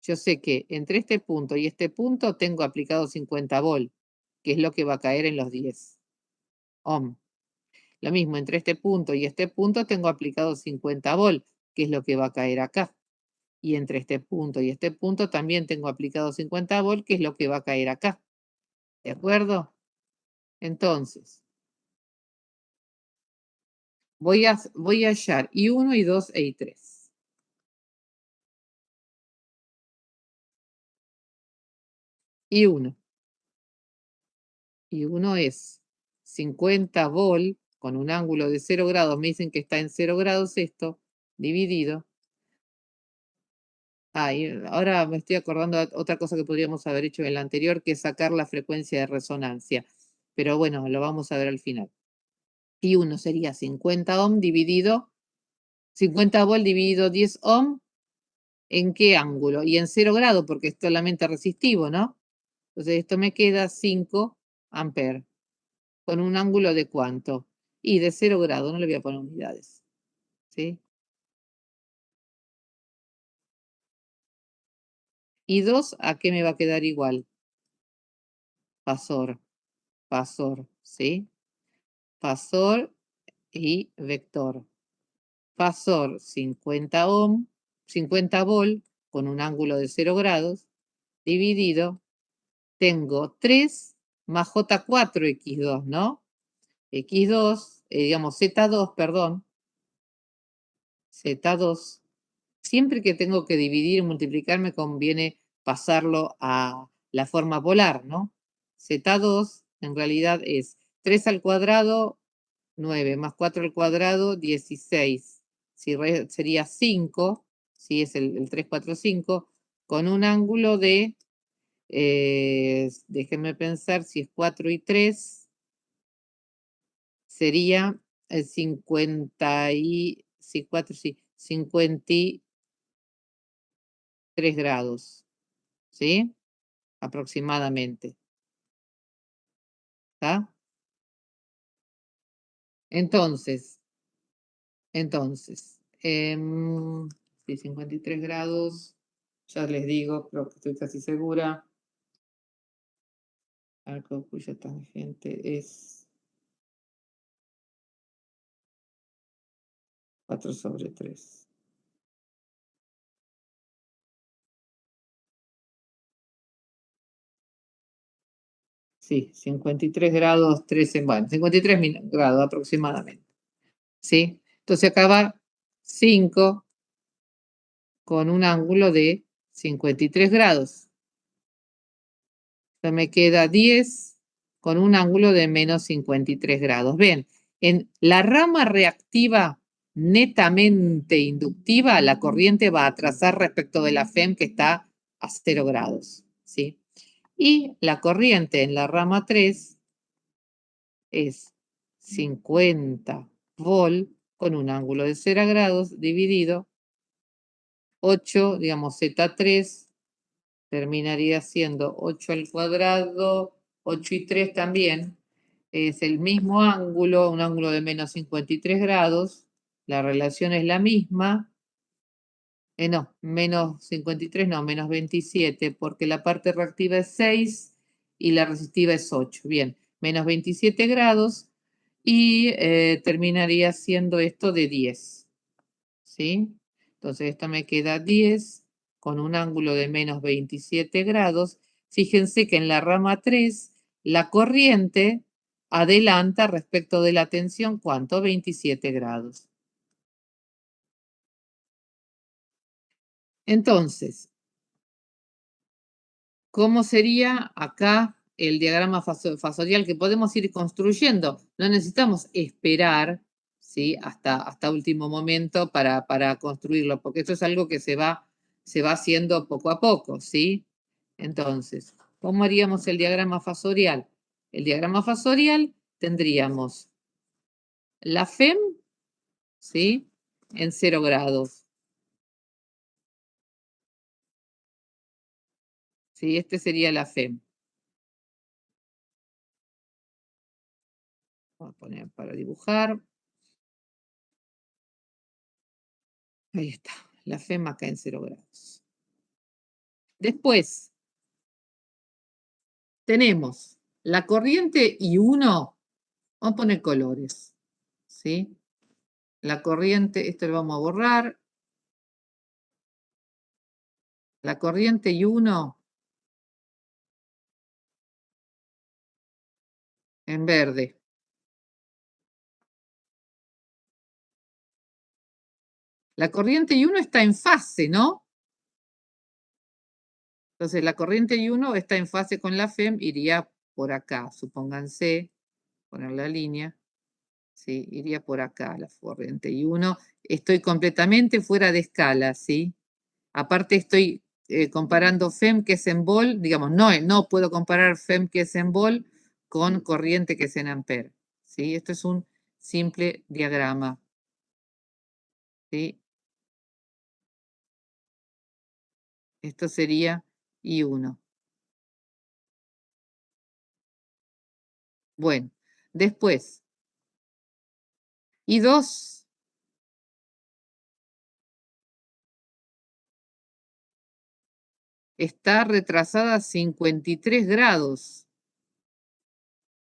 yo sé que entre este punto y este punto tengo aplicado 50 volt, que es lo que va a caer en los 10 ohm. Lo mismo, entre este punto y este punto tengo aplicado 50 volt, que es lo que va a caer acá. Y entre este punto y este punto también tengo aplicado 50 volt, que es lo que va a caer acá. ¿De acuerdo? Entonces, voy a hallar I1, I2 e I3. I1. I1 es 50 volt con un ángulo de 0 grados. Me dicen que está en 0 grados esto, dividido. Ahora me estoy acordando de otra cosa que podríamos haber hecho en el anterior, que es sacar la frecuencia de resonancia. Pero bueno, lo vamos a ver al final. I1 sería 50 ohm dividido, 50 volt dividido 10 ohm, ¿en qué ángulo? Y en 0 grados, porque es solamente resistivo, ¿no? Entonces esto me queda 5 amperes. ¿Con un ángulo de cuánto? Y de 0 grados, no le voy a poner unidades. ¿Sí? Y 2, ¿a qué me va a quedar igual? Pasor, ¿sí? Pasor y vector. Pasor 50 ohm, 50 volt con un ángulo de 0 grados, dividido, tengo 3 más J4X2, ¿no? X2, digamos Z2, perdón, Z2. Siempre que tengo que dividir y multiplicar me conviene pasarlo a la forma polar, ¿no? Z2 en realidad es 3 al cuadrado, 9, más 4 al cuadrado, 16. Sería 5, si es el 3, 4, 5, con un ángulo de, déjenme pensar, si es 4 y 3, sería 50 y, sí, 4, sí, 53 grados, ¿sí? Aproximadamente. ¿Está? Entonces, sí, 53 grados, ya les digo, creo que estoy casi segura. Arco cuya tangente es 4/3. Sí, 53 grados, 13, bueno, 53 grados aproximadamente. ¿Sí? Entonces acá va 5 con un ángulo de 53 grados. Entonces me queda 10 con un ángulo de menos 53 grados. Ven, en la rama reactiva netamente inductiva, la corriente va a trazar respecto de la FEM que está a 0 grados. ¿Sí? Y la corriente en la rama 3 es 50 volt con un ángulo de 0 grados dividido 8, digamos Z3, terminaría siendo 8 al cuadrado, 8 y 3 también. Es el mismo ángulo, un ángulo de menos 53 grados. La relación es la misma. No, menos 53, no, menos 27, porque la parte reactiva es 6 y la resistiva es 8. Bien, menos 27 grados y terminaría siendo esto de 10. ¿Sí? Entonces esto me queda 10 con un ángulo de menos 27 grados. Fíjense que en la rama 3 la corriente adelanta respecto de la tensión, ¿cuánto? 27 grados. Entonces, ¿cómo sería acá el diagrama fasorial que podemos ir construyendo? No necesitamos esperar, ¿sí? hasta último momento para construirlo, porque esto es algo que se va haciendo poco a poco, ¿sí? Entonces, ¿cómo haríamos el diagrama fasorial? El diagrama fasorial tendríamos la FEM, ¿sí? En 0 grados. ¿Sí? Este sería la FEM. Vamos a poner para dibujar. Ahí está, la FEM acá en 0 grados. Después, tenemos la corriente I1, vamos a poner colores, ¿sí? La corriente, esto lo vamos a borrar. La corriente I1 en verde. La corriente I1 está en fase, ¿no? Entonces, la corriente I1 está en fase con la FEM, iría por acá, supónganse, poner la línea, ¿sí? Iría por acá la corriente I1. Estoy completamente fuera de escala, ¿sí? Aparte estoy comparando FEM que es en vol, digamos, no puedo comparar FEM que es en vol con corriente que es en ampere, ¿sí? Esto es un simple diagrama, ¿sí? Esto sería I1. Bueno, después, I2 está retrasada 53 grados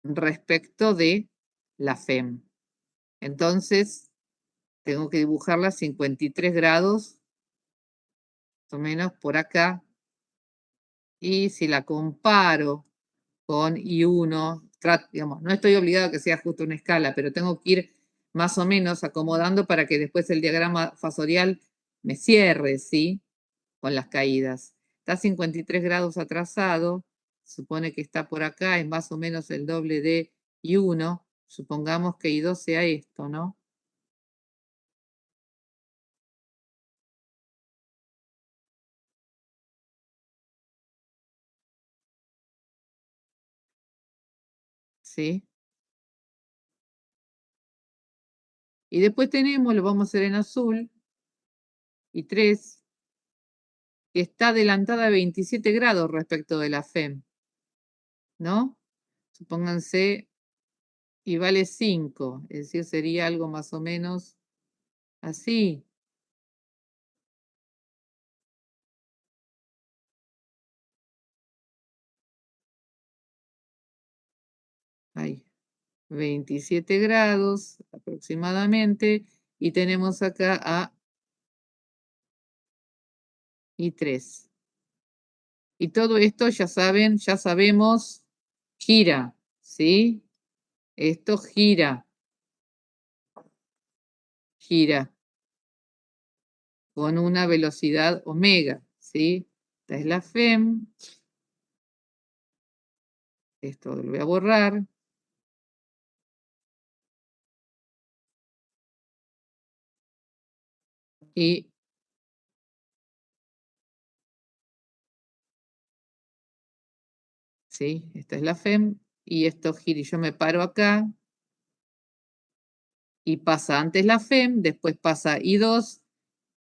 respecto de la FEM. Entonces, tengo que dibujarla 53 grados, más o menos por acá. Y si la comparo con I1, digamos, no estoy obligado a que sea justo una escala, pero tengo que ir más o menos acomodando para que después el diagrama fasorial me cierre, ¿sí? Con las caídas. Está 53 grados atrasado, supone que está por acá, es más o menos el doble de I1. Supongamos que I2 sea esto, ¿no? ¿Sí? Y después tenemos, lo vamos a hacer en azul, I3, que está adelantada a 27 grados respecto de la FEM, ¿no? Supónganse, y vale 5, es decir, sería algo más o menos así. Ahí, 27 grados aproximadamente, y tenemos acá a I3. Y todo esto, ya saben, ya sabemos, gira, ¿sí? Esto gira con una velocidad omega, ¿sí? Esta es la FEM. Esto lo voy a borrar. Y ¿sí? Esta es la FEM y esto gira y yo me paro acá y pasa antes la FEM, después pasa I2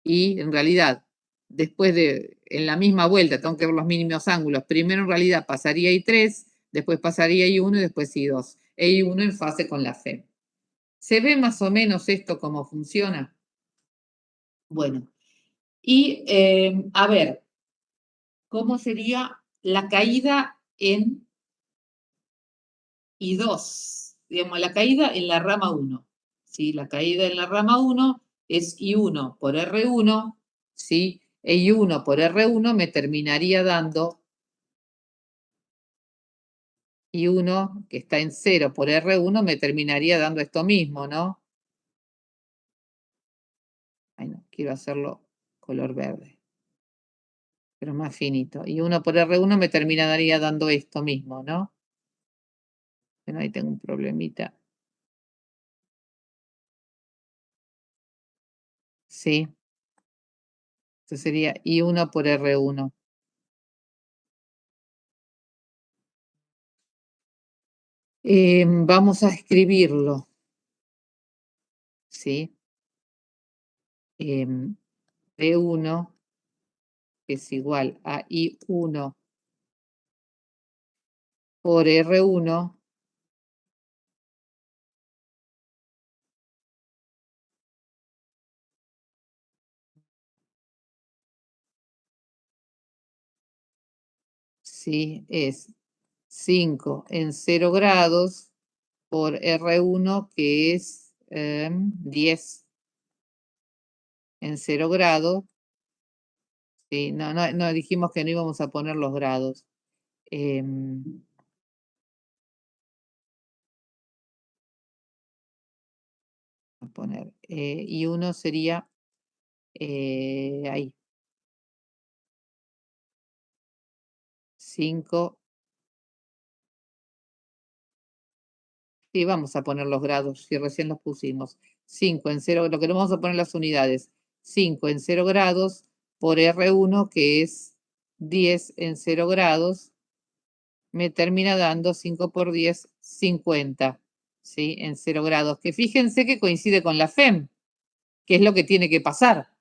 y en realidad después en la misma vuelta, tengo que ver los mínimos ángulos, primero en realidad pasaría I3, después pasaría I1 y después I2. E I1 en fase con la FEM. ¿Se ve más o menos esto cómo funciona? Bueno, Y, a ver, ¿cómo sería la caída en I2? Digamos, la caída en la rama 1. ¿Sí? La caída en la rama 1 es I1 por R1, ¿sí? E I1 por R1 me terminaría dando I1, que está en 0 por R1, me terminaría dando esto mismo, ¿no? Ay, no, quiero hacerlo color verde, pero más finito. I1 por R1 me terminaría dando esto mismo, ¿no? Bueno, ahí tengo un problemita. Sí. Esto sería I1 por R1. Vamos a escribirlo, ¿sí? P1 es igual a I1 por R1 ¿sí? Es 5 en 0 grados por R1, que es 10 en 0 grados. Sí, no, dijimos que no íbamos a poner los grados. A poner, y uno sería ahí. 5. Sí, vamos a poner los grados, si recién los pusimos. 5 en 0, lo que no vamos a poner las unidades. 5 en 0 grados por R1, que es 10 en 0 grados, me termina dando 5 por 10, 50, ¿sí? En 0 grados. Que fíjense que coincide con la FEM, que es lo que tiene que pasar.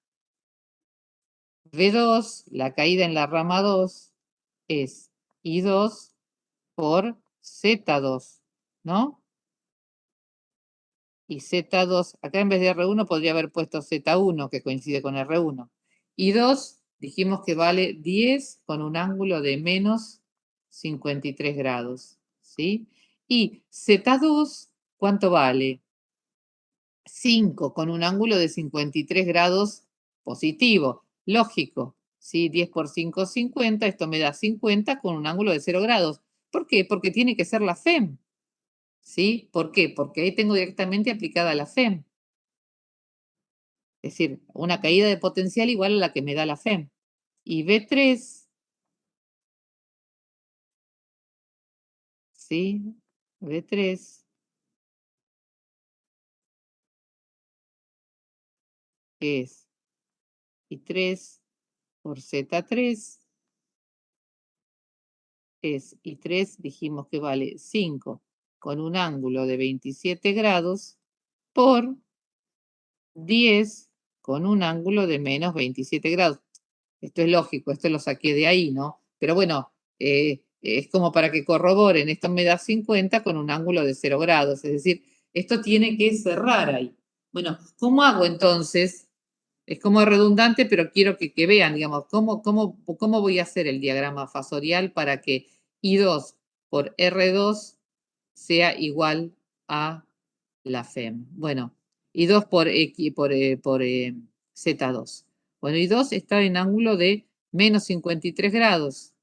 V2, la caída en la rama 2, es I2 por Z2, ¿no? Y Z2, acá en vez de R1 podría haber puesto Z1, que coincide con R1. Y 2, dijimos que vale 10 con un ángulo de menos 53 grados, ¿sí? Y Z2, ¿cuánto vale? 5 con un ángulo de 53 grados positivo. Lógico, ¿sí? 10 por 5, 50, esto me da 50 con un ángulo de 0 grados. ¿Por qué? Porque tiene que ser la FEM. ¿Sí? ¿Por qué? Porque ahí tengo directamente aplicada la FEM. Es decir, una caída de potencial igual a la que me da la FEM. Y V3, ¿sí? V3 es I3 por Z3 es I3, dijimos que vale 5 con un ángulo de 27 grados por 10 con un ángulo de menos 27 grados. Esto es lógico, esto lo saqué de ahí, ¿no? Pero bueno, es como para que corroboren, esto me da 50 con un ángulo de 0 grados, es decir, esto tiene que cerrar ahí. Bueno, ¿cómo hago entonces? Es como redundante, pero quiero que vean, digamos, cómo voy a hacer el diagrama fasorial para que I2 por R2 sea igual a la FEM. Bueno, I2 por, X, por Z2. Bueno, I2 está en ángulo de menos 53 grados,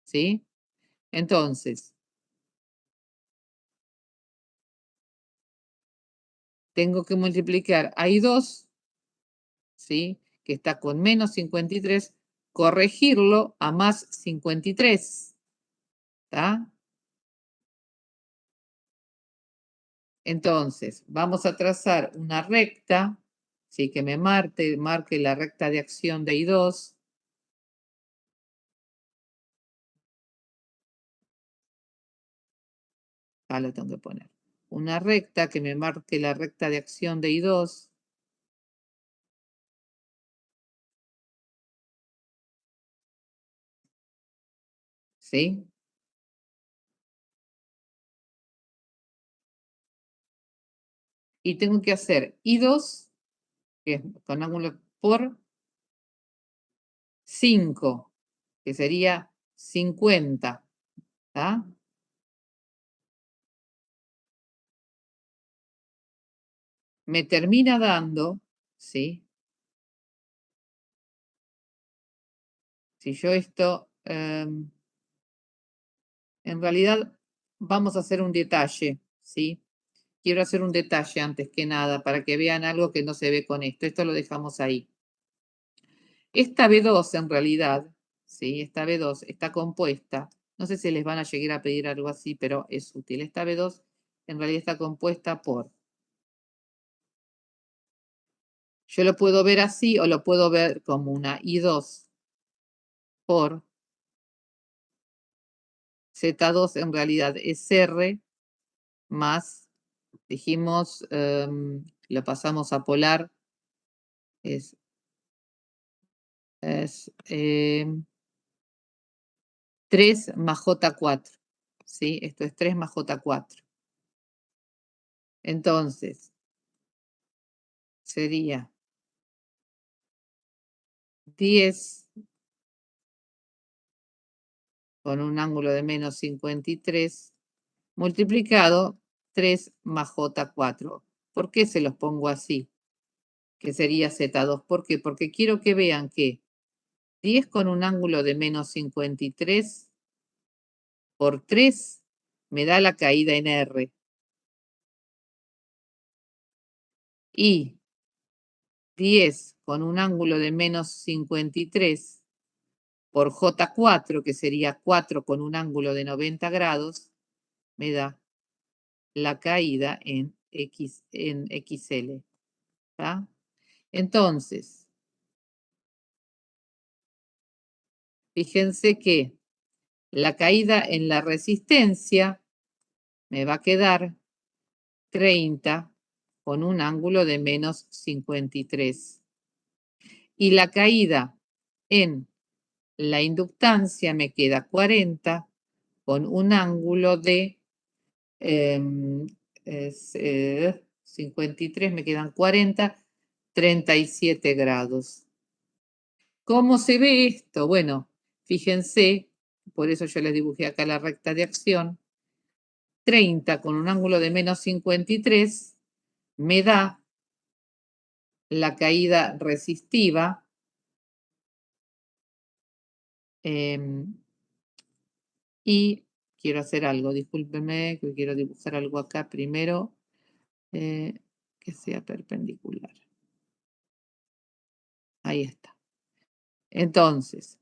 ¿sí? Entonces, tengo que multiplicar a I2, ¿sí? Que está con menos 53, corregirlo a más 53, ¿está? Entonces, vamos a trazar una recta, ¿sí? Que me marque la recta de acción de I2. Acá lo tengo que poner. Una recta que me marque la recta de acción de I2. ¿Sí? Y tengo que hacer I2, que es con ángulo por 5, que sería 50. ¿Tá? Me termina dando, ¿sí? Si yo esto, en realidad vamos a hacer un detalle, ¿sí? Quiero hacer un detalle antes que nada para que vean algo que no se ve con esto. Esto lo dejamos ahí. Esta B2 en realidad, ¿sí? Esta B2 está compuesta, no sé si les van a llegar a pedir algo así, pero es útil. Esta B2 en realidad está compuesta por, yo lo puedo ver así o lo puedo ver como una I2 por Z2 en realidad es R más, dijimos, lo pasamos a polar, es 3 más J4, ¿sí? Esto es 3 más J4. Entonces, sería 10 con un ángulo de menos 53 multiplicado 3 más J4. ¿Por qué se los pongo así? Que sería Z2. ¿Por qué? Porque quiero que vean que 10 con un ángulo de menos 53 por 3 me da la caída en R. Y 10 con un ángulo de menos 53 por J4, que sería 4 con un ángulo de 90 grados, me da la caída en XL. ¿Tá? Entonces, fíjense que la caída en la resistencia me va a quedar 30 con un ángulo de menos 53. Y la caída en la inductancia me queda 40 con un ángulo de 53, me quedan 40, 37 grados. ¿Cómo se ve esto? Bueno, fíjense, por eso yo les dibujé acá la recta de acción. 30 con un ángulo de menos 53 me da la caída resistiva y quiero hacer algo, discúlpenme que quiero dibujar algo acá primero que sea perpendicular. Ahí está. Entonces,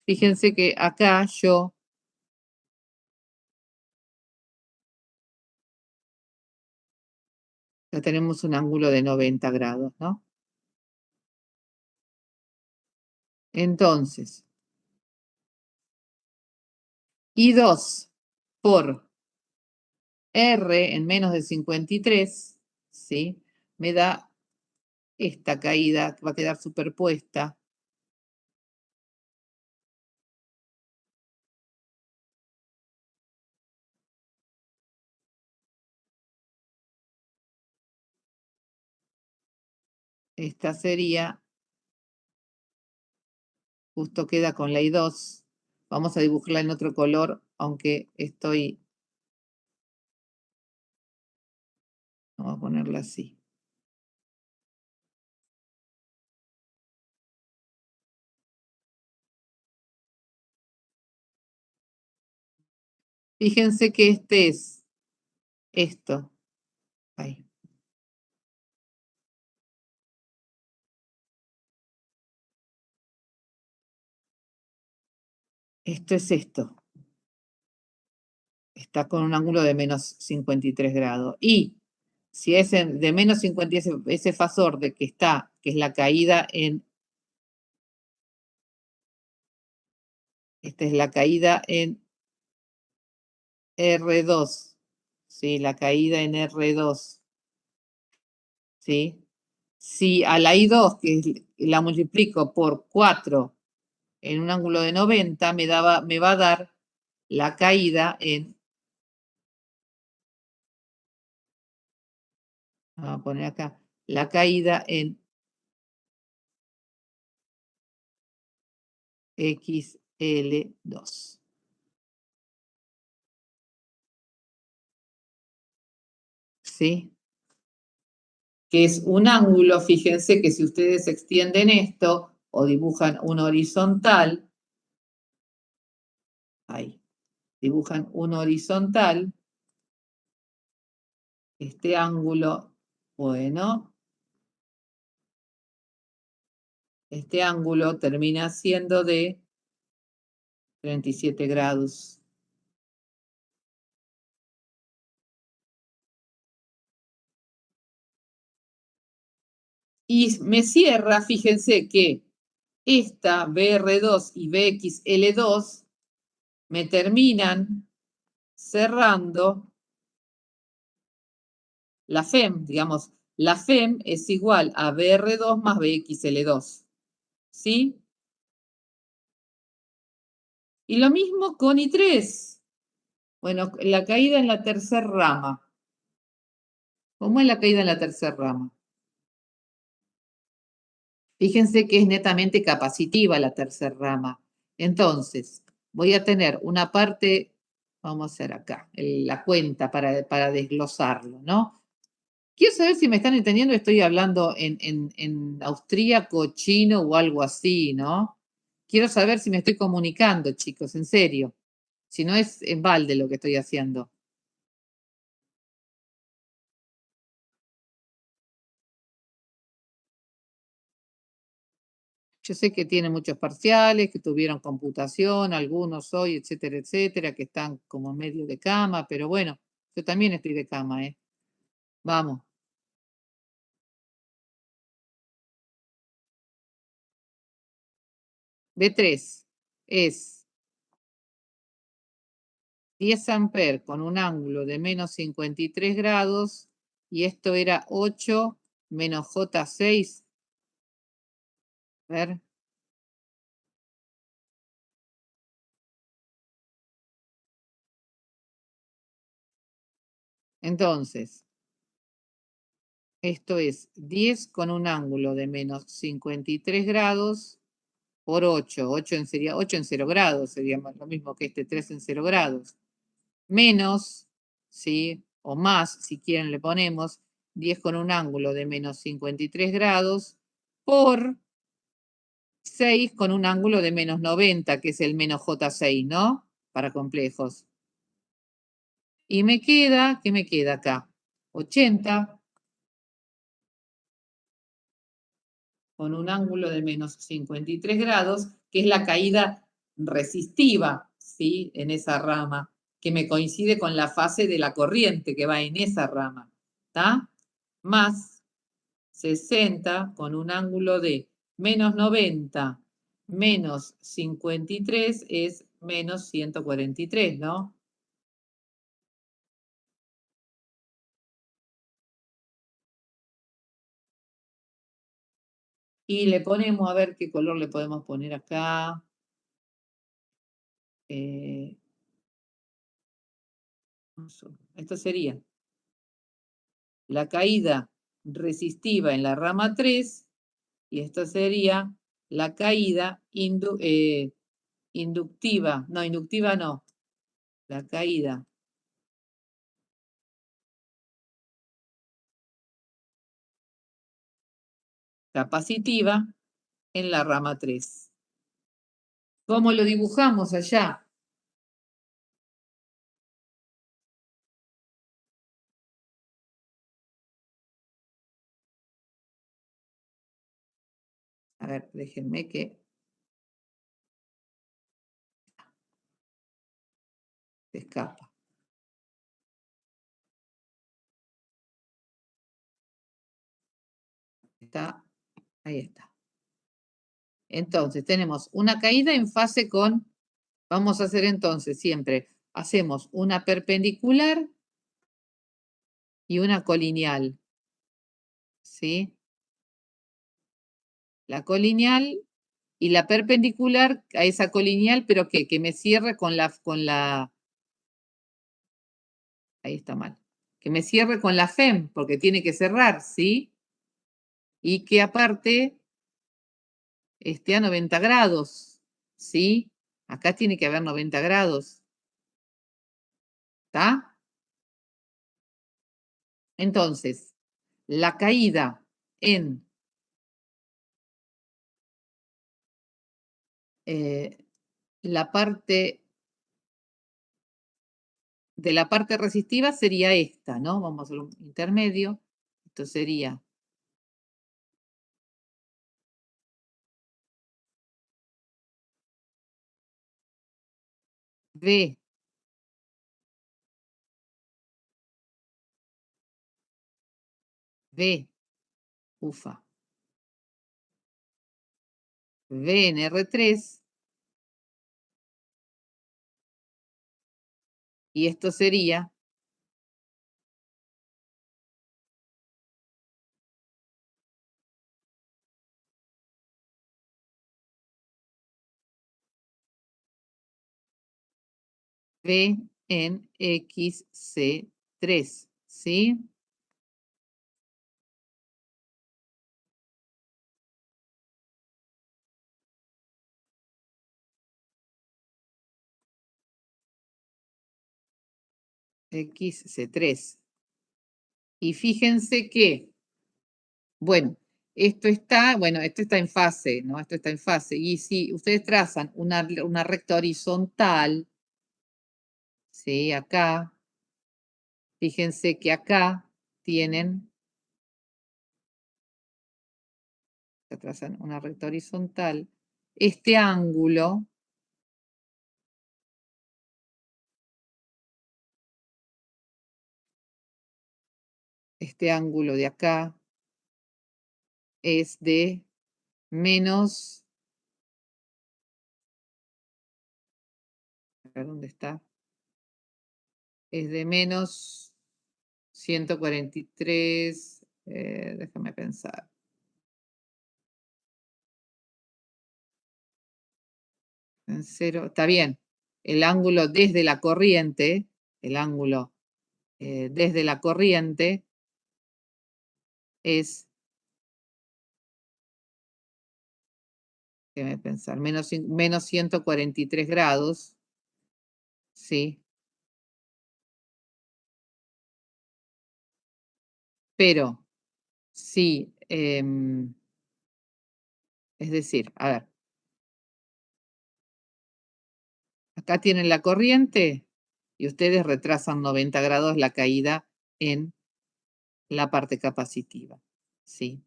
fíjense que acá ya tenemos un ángulo de 90 grados, ¿no? Entonces, I2 por R en menos de 53, ¿sí? Me da esta caída que va a quedar superpuesta. Esta sería, justo queda con la I2. Vamos a dibujarla en otro color, aunque estoy... Vamos a ponerla así. Fíjense que este es esto. Ahí. Esto es esto. Está con un ángulo de menos 53 grados. Y si es de menos 53, ese fasor de que está, que es la caída en... Esta es la caída en R2. ¿Sí? La caída en R2. ¿Sí? Si a la I2, que la multiplico por 4 en un ángulo de 90, me va a dar la caída en Vamos a poner acá la caída en XL2. ¿Sí? Que es un ángulo, fíjense que si ustedes extienden esto o dibujan un horizontal, ahí, dibujan un horizontal, este ángulo, bueno, este ángulo termina siendo de 37 grados. Y me cierra, fíjense que esta BR2 y BXL2 me terminan cerrando la FEM, digamos, la FEM es igual a BR2 más BXL2, ¿sí? Y lo mismo con I3. Bueno, la caída en la tercera rama. ¿Cómo es la caída en la tercera rama? Fíjense que es netamente capacitiva la tercera rama. Entonces, voy a tener una parte, vamos a hacer acá, la cuenta para desglosarlo, ¿no? Quiero saber si me están entendiendo, estoy hablando en austríaco, chino o algo así, ¿no? Quiero saber si me estoy comunicando, chicos, en serio. Si no es en balde lo que estoy haciendo. Yo sé que tienen muchos parciales, que tuvieron computación, algunos hoy, etcétera, etcétera, que están como medio de cama, pero bueno, yo también estoy de cama, ¿eh? Vamos. B3 es 10 amperes con un ángulo de menos 53 grados y esto era 8 menos J6. A ver. Entonces, esto es 10 con un ángulo de menos 53 grados por 8. 8 sería 8 en 0 grados, sería lo mismo que este 3 en 0 grados. Menos, ¿sí? O más, si quieren le ponemos 10 con un ángulo de menos 53 grados por 6 con un ángulo de menos 90, que es el menos J6, ¿no? Para complejos. Y me queda, ¿qué me queda acá? 80 con un ángulo de menos 53 grados, que es la caída resistiva, ¿sí? En esa rama, que me coincide con la fase de la corriente que va en esa rama, ¿está? Más 60 con un ángulo de menos 90 menos 53 es menos 143, ¿no? Y le ponemos, a ver qué color le podemos poner acá. Esto sería la caída resistiva en la rama 3 y esto sería la caída inductiva. No, inductiva no. La caída capacitiva en la rama 3. ¿Cómo lo dibujamos allá? A ver, déjenme que se escapa. Está, ahí está. Entonces, tenemos una caída en fase con, vamos a hacer entonces siempre, hacemos una perpendicular y una colineal, ¿sí? La colineal y la perpendicular a esa colineal, pero que me cierre con la, ahí está mal, Que me cierre con la FEM, porque tiene que cerrar, ¿sí? Y que aparte esté a 90 grados, ¿sí? Acá tiene que haber 90 grados. ¿Está? Entonces, la caída en la parte de la parte resistiva sería esta, ¿no? Vamos a hacer un intermedio. Esto sería V ufa, V en R3, y esto sería V en XC3, ¿sí? XC3. Y fíjense que, bueno, esto está en fase, ¿no? Esto está en fase. Y si ustedes trazan una recta horizontal, ¿sí? Acá, fíjense que acá tienen, trazan una recta horizontal, este ángulo de acá es de menos, a ver dónde está, es de menos 143, déjame pensar. En cero, está bien. El ángulo desde la corriente, el ángulo desde la corriente es, déjame pensar, menos 143 grados, ¿sí? Pero sí, es decir, a ver, acá tienen la corriente y ustedes retrasan 90 grados la caída en la parte capacitiva, ¿sí?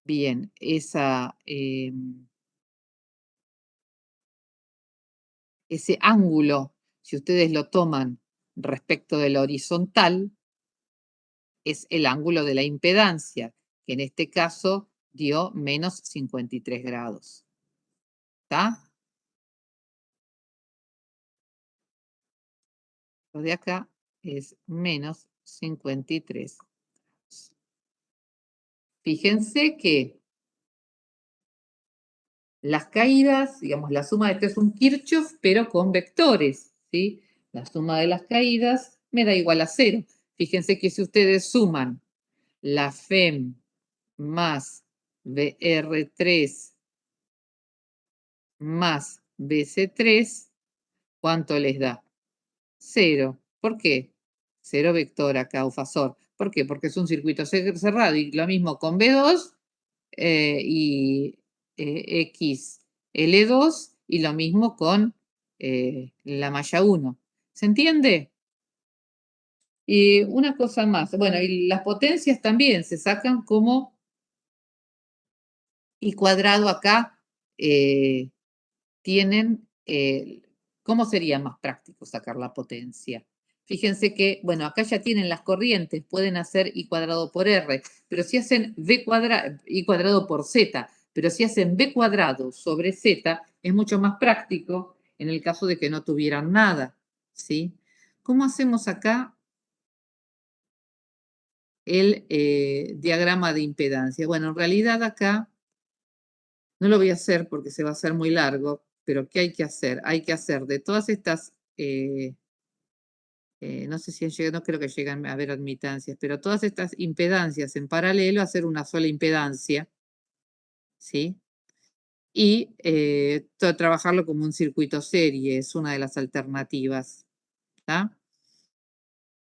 Bien, ese ángulo, si ustedes lo toman respecto de la horizontal, es el ángulo de la impedancia, que en este caso dio menos 53 grados. ¿Está? Lo de acá es menos 53. Fíjense que las caídas, digamos, la suma de esto es un Kirchhoff, pero con vectores, ¿sí? La suma de las caídas me da igual a 0. Fíjense que si ustedes suman la FEM más BR3 más BC3, ¿cuánto les da? 0. ¿Por qué? 0 vector acá, o fasor. ¿Por qué? Porque es un circuito cerrado. Y lo mismo con B2 y XL2 y lo mismo con la malla 1. ¿Se entiende? Y una cosa más. Bueno, y las potencias también se sacan como I cuadrado acá. Tienen, ¿cómo sería más práctico sacar la potencia? Fíjense que, bueno, acá ya tienen las corrientes, pueden hacer I cuadrado por R, pero si hacen I cuadrado por Z, pero si hacen B cuadrado sobre Z, es mucho más práctico en el caso de que no tuvieran nada, ¿sí? ¿Cómo hacemos acá el diagrama de impedancia? Bueno, en realidad acá no lo voy a hacer porque se va a hacer muy largo, pero ¿qué hay que hacer? Hay que hacer de todas estas no sé si no creo que lleguen a haber admitancias, pero todas estas impedancias en paralelo, hacer una sola impedancia, ¿sí? Y trabajarlo como un circuito serie, es una de las alternativas, ¿tá?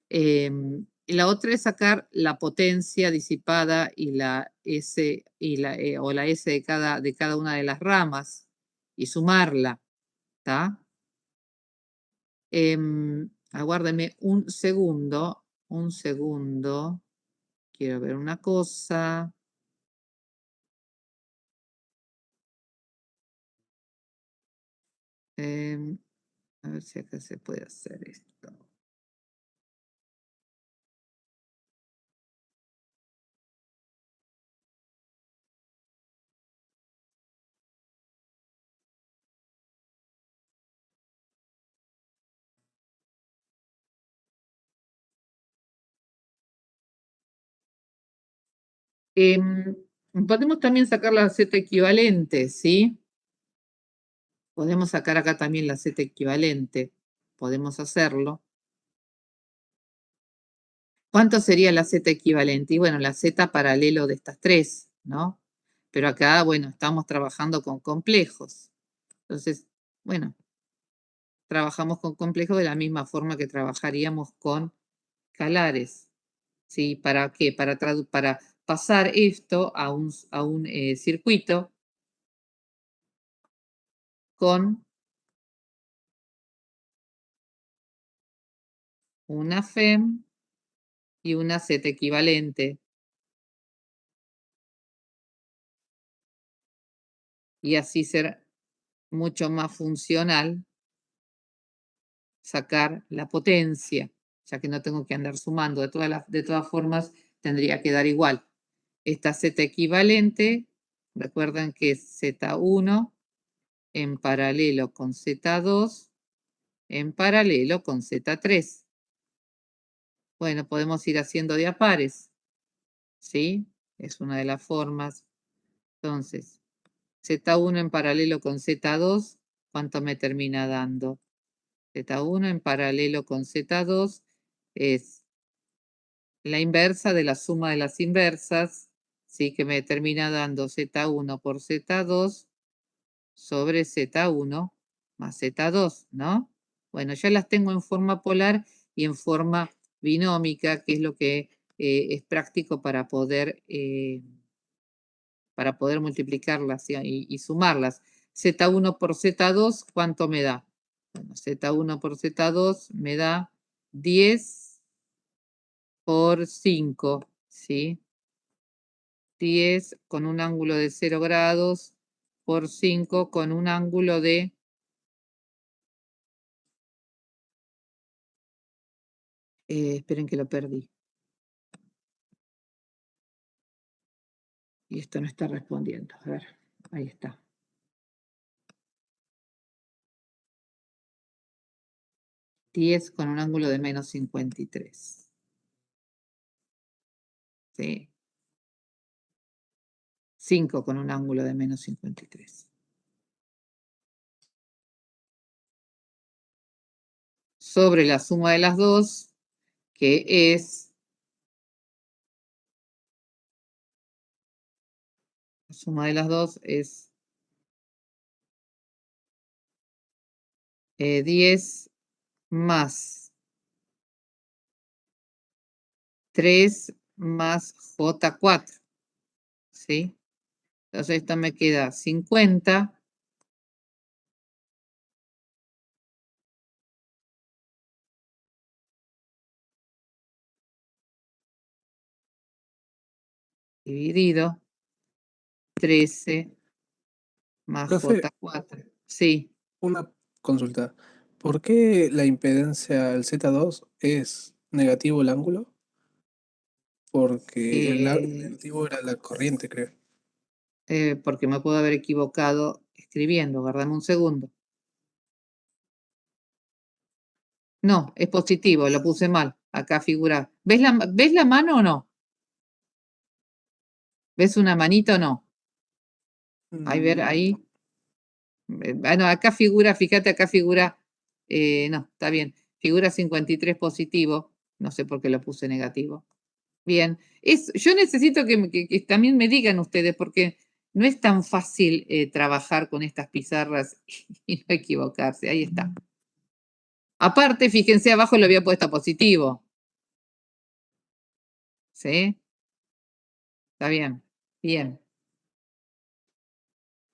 Y la otra es sacar la potencia disipada y la S o la S de cada una de las ramas y sumarla, ¿tá? Aguárdeme un segundo, quiero ver una cosa. A ver si acá se puede hacer esto. Podemos también sacar la Z equivalente, ¿sí? Podemos sacar acá también la Z equivalente. Podemos hacerlo. ¿Cuánto sería la Z equivalente? Y bueno, la Z paralelo de estas tres, ¿no? Pero acá, bueno, estamos trabajando con complejos. Entonces, bueno, trabajamos con complejos de la misma forma que trabajaríamos con escalares. ¿Sí? ¿Para qué? Para pasar esto a un circuito con una FEM y una Z equivalente. Y así ser mucho más funcional sacar la potencia, ya que no tengo que andar sumando. De todas formas, tendría que dar igual. Esta Z equivalente, recuerden que es Z1 en paralelo con Z2 en paralelo con Z3. Bueno, podemos ir haciendo de a pares, ¿sí? Es una de las formas. Entonces, Z1 en paralelo con Z2, ¿cuánto me termina dando? Z1 en paralelo con Z2 es la inversa de la suma de las inversas, ¿sí? Que me termina dando Z1 por Z2 sobre Z1 más Z2, ¿no? Bueno, ya las tengo en forma polar y en forma binómica, que es lo que es práctico para poder multiplicarlas y sumarlas. Z1 por Z2, ¿cuánto me da? Bueno, Z1 por Z2 me da 10 por 5, ¿sí? 10 con un ángulo de 0 grados por 5 con un ángulo de... esperen que lo perdí. Y esto no está respondiendo. A ver, ahí está. $10 con un ángulo de menos 53. ¿Sí? 5 con un ángulo de menos 53. Sobre la suma de las dos, que es... La suma de las dos es 10 más 3 más J4. ¿Sí? Entonces esto me queda 50 dividido 13 más Profe, J4. Sí. una consulta. ¿Por qué la impedancia del Z2 es negativo el ángulo? Porque el eh, negativo era la corriente, creo. porque me puedo haber equivocado escribiendo. Guardame un segundo. No, es positivo, lo puse mal. Acá figura. ¿Ves la mano o no? ¿Ves una manito o no? Ahí ver, ahí. No. Bueno, acá figura, fíjate, acá figura. No, está bien. figura 53 positivo, no sé por qué lo puse negativo. Bien, yo necesito que también me digan ustedes, porque no es tan fácil trabajar con estas pizarras y no equivocarse. Ahí está. Aparte, fíjense, abajo lo había puesto positivo. ¿Sí? Está bien. Bien.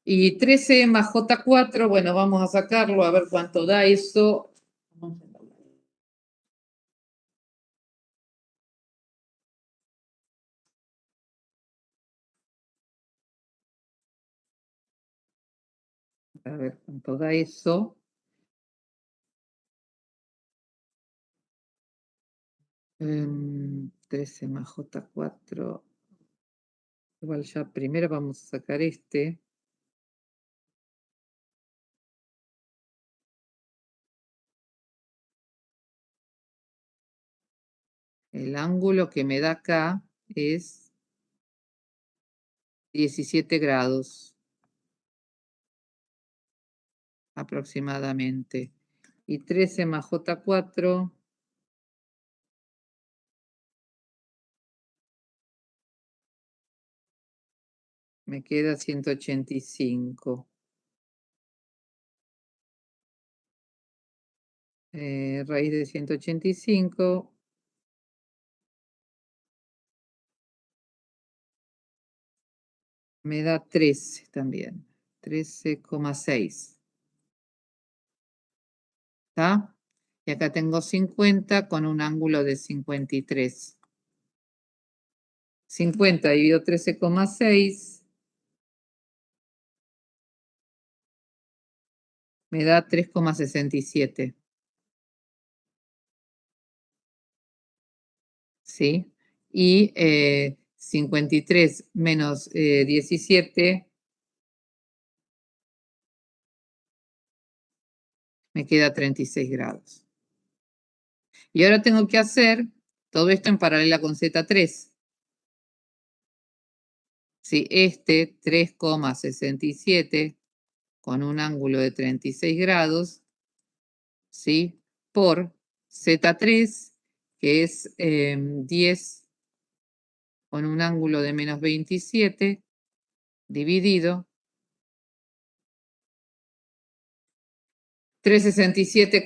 Y 13 más J4, bueno, vamos a sacarlo a ver cuánto da eso. A ver cuánto da eso. Em, 13 más J4. Igual ya primero vamos a sacar este. El ángulo que me da acá es 17 grados aproximadamente. Y 13 más J4 me queda 185. Raíz de 185 me da 13 también. 13,6. ¿Está? Y acá tengo 50 con un ángulo de 53. 50 dividido 13,6 me da 3,67. ¿Sí? Y 53 menos 17 me queda 36 grados. Y ahora tengo que hacer todo esto en paralela con Z3. Si este 3,67 con un ángulo de 36 grados, ¿sí? Por Z3, que es 10 con un ángulo de menos 27, dividido 367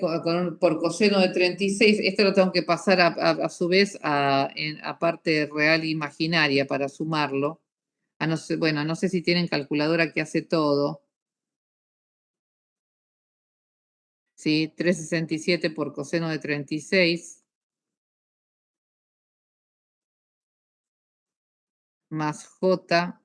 por coseno de 36. Esto lo tengo que pasar a su vez a parte real e imaginaria para sumarlo. Bueno, no sé si tienen calculadora que hace todo. ¿Sí? 367 por coseno de 36 más J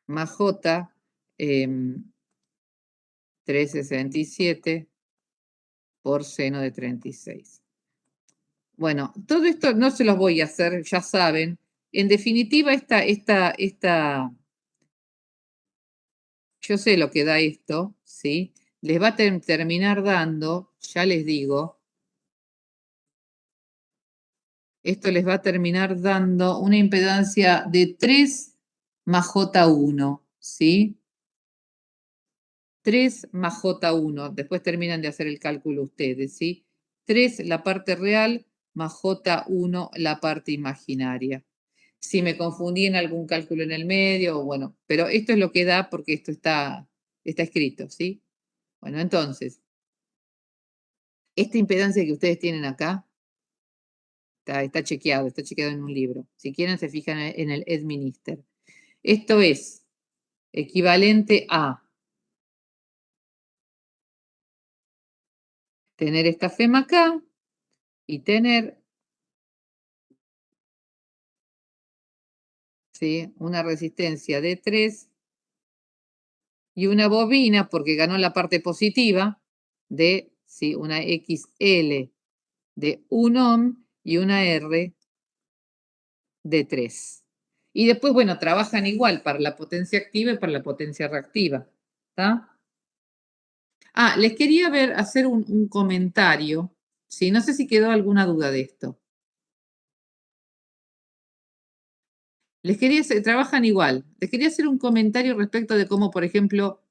más J 367 por seno de 36. Bueno, todo esto no se los voy a hacer, ya saben. En definitiva, yo sé lo que da esto, ¿sí? Les va a terminar dando, ya les digo, esto les va a terminar dando una impedancia de 3 más J1, ¿sí? 3 más J1, después terminan de hacer el cálculo ustedes, ¿sí? 3 la parte real más J1 la parte imaginaria. Si me confundí en algún cálculo en el medio, bueno, pero esto es lo que da porque esto está escrito, ¿sí? Bueno, entonces, esta impedancia que ustedes tienen acá está chequeado en un libro. Si quieren, se fijan en el Edminister. Esto es equivalente a tener esta FEMA acá y tener, ¿sí?, una resistencia de 3 y una bobina, porque ganó la parte positiva, de, ¿sí?, una XL de 1 ohm y una R de 3. Y después, bueno, trabajan igual para la potencia activa y para la potencia reactiva. ¿Está? Les quería hacer un comentario. ¿Sí? No sé si quedó alguna duda de esto. Trabajan igual. Les quería hacer un comentario respecto de cómo, por ejemplo,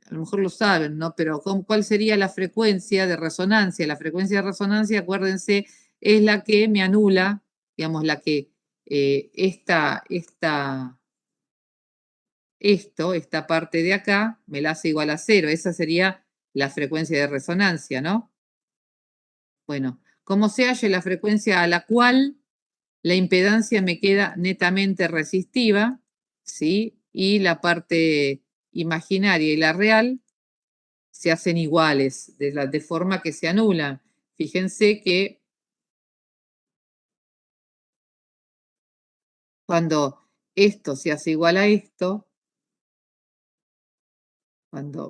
a lo mejor lo saben, ¿no? Pero ¿cuál sería la frecuencia de resonancia? La frecuencia de resonancia, acuérdense, es la que me anula, digamos, la que esta parte de acá, me la hace igual a 0. Esa sería la frecuencia de resonancia, ¿no? Bueno, como se halle la frecuencia a la cual la impedancia me queda netamente resistiva, ¿sí? Y la parte imaginaria y la real se hacen iguales, de forma que se anulan. Fíjense que cuando esto se hace igual a esto,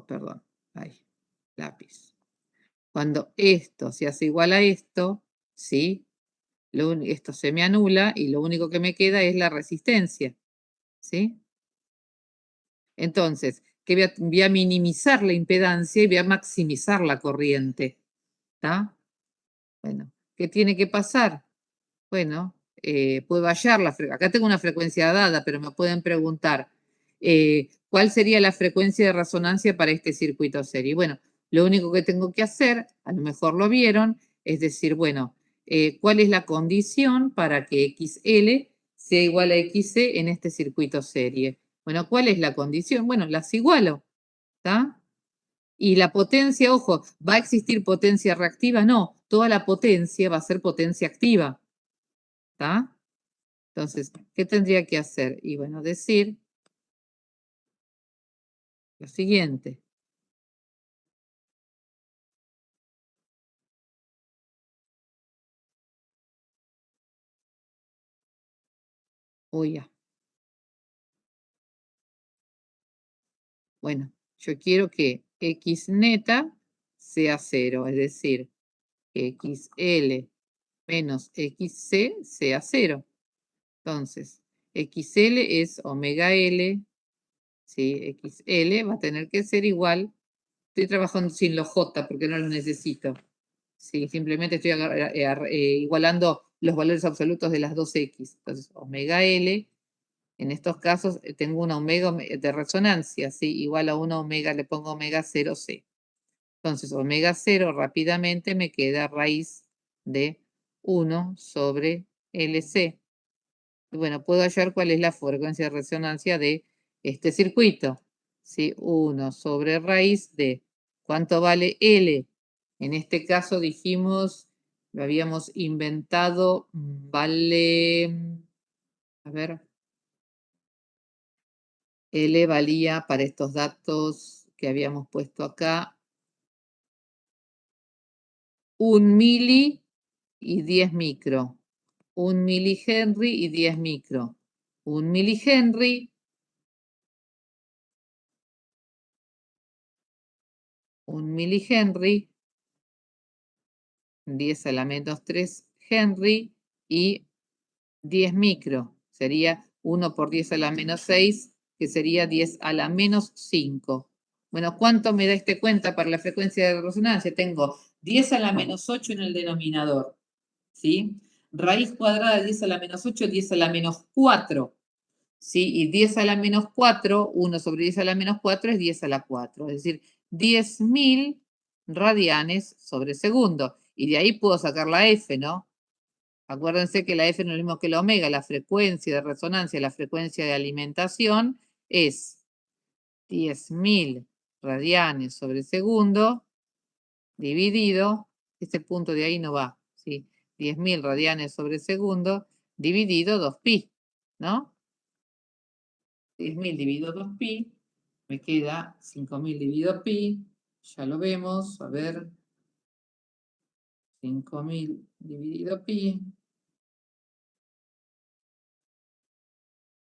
perdón, ay, lápiz. Cuando esto se hace igual a esto, ¿sí? Esto se me anula y lo único que me queda es la resistencia, ¿sí? Entonces, que voy a minimizar la impedancia y voy a maximizar la corriente, ¿está? Bueno, ¿qué tiene que pasar? Bueno, puedo hallar la frecuencia. Acá tengo una frecuencia dada, pero me pueden preguntar, ¿cuál sería la frecuencia de resonancia para este circuito serie? Bueno, lo único que tengo que hacer, a lo mejor lo vieron, es decir, bueno, ¿cuál es la condición para que XL sea igual a XC en este circuito serie? Bueno, ¿cuál es la condición? Bueno, las igualo, ¿está? Y la potencia, ojo, ¿va a existir potencia reactiva? No, toda la potencia va a ser potencia activa, ¿está? Entonces, ¿qué tendría que hacer? Y bueno, decir lo siguiente. Uy, ya. Bueno, yo quiero que X neta sea 0, es decir, que XL menos XC sea 0. Entonces, XL es omega L, ¿sí? XL va a tener que ser igual. Estoy trabajando sin los J porque no los necesito. Sí, simplemente estoy igualando los valores absolutos de las dos X. Entonces, omega L, en estos casos tengo una omega de resonancia, ¿sí? Igual a una omega, le pongo omega 0C. Entonces, omega 0 rápidamente me queda raíz de 1 sobre LC. Y bueno, puedo hallar cuál es la frecuencia de resonancia de este circuito. ¿Sí? 1 sobre raíz de, ¿cuánto vale L? En este caso dijimos, lo habíamos inventado, vale, a ver, L valía para estos datos que habíamos puesto acá, 1 mili y 10 micro. 1 milihenry y 10 micro. 1 milihenry, 1 milihenry, 10 a la menos 3 Henry y 10 micro. Sería 1 por 10 a la menos 6, que sería 10 a la menos 5. Bueno, ¿cuánto me da este cuenta para la frecuencia de resonancia? Tengo 10 a la menos 8 en el denominador, ¿sí? Raíz cuadrada de 10 a la menos 8, 10 a la menos 4, ¿sí? Y 10 a la menos 4, 1 sobre 10 a la menos 4 es 10 a la 4, es decir, 10.000 radianes sobre segundo. Y de ahí puedo sacar la F, ¿no? Acuérdense que la F no es lo mismo que la omega, la frecuencia de resonancia, la frecuencia de alimentación es 10.000 radianes sobre segundo dividido, este punto de ahí no va, ¿sí? 10.000 radianes sobre segundo dividido 2pi, ¿no? 10.000 dividido 2pi, me queda 5.000 dividido pi, ya lo vemos, a ver, 5.000 dividido pi,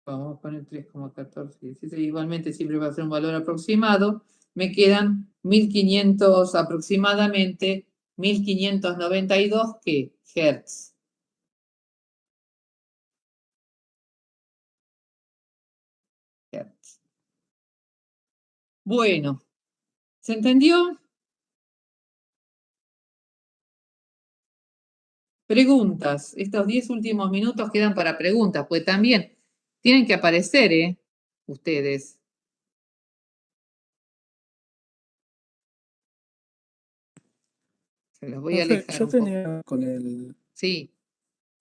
vamos a poner 3,1416, igualmente siempre va a ser un valor aproximado, me quedan 1.500 aproximadamente, 1.592 ¿qué? Hertz. Hertz. Bueno, ¿se entendió? Preguntas. Estos 10 últimos minutos quedan para preguntas, pues también tienen que aparecer, ustedes. Se los voy a Profe, alejar yo un poco. tenía Sí,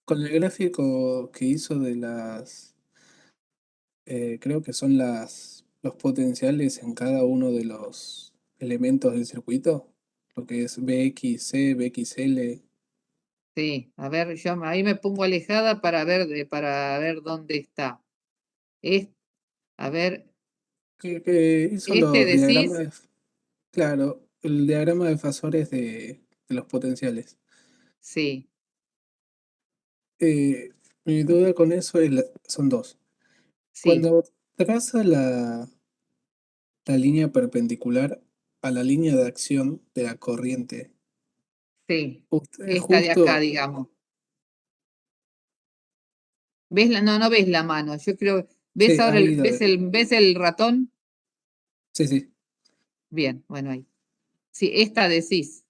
con el gráfico que hizo de las, creo que son los potenciales en cada uno de los elementos del circuito, lo que es BXC, BXL. sí. A ver, yo ahí me pongo alejada para ver dónde está. A ver, Que hizo este los diagramas, decís, claro, el diagrama de fasores de los potenciales. sí, Eh, Mi duda con eso son dos. sí, Cuando traza la línea perpendicular a la línea de acción de la corriente, sí. usted Esta de acá, justo, digamos. ¿Ves no, no ves la mano. Yo creo, ¿ves sí, ahora ahí lo ve. ves el ratón? Sí, sí, Bien, bueno, ahí. Sí, esta decís.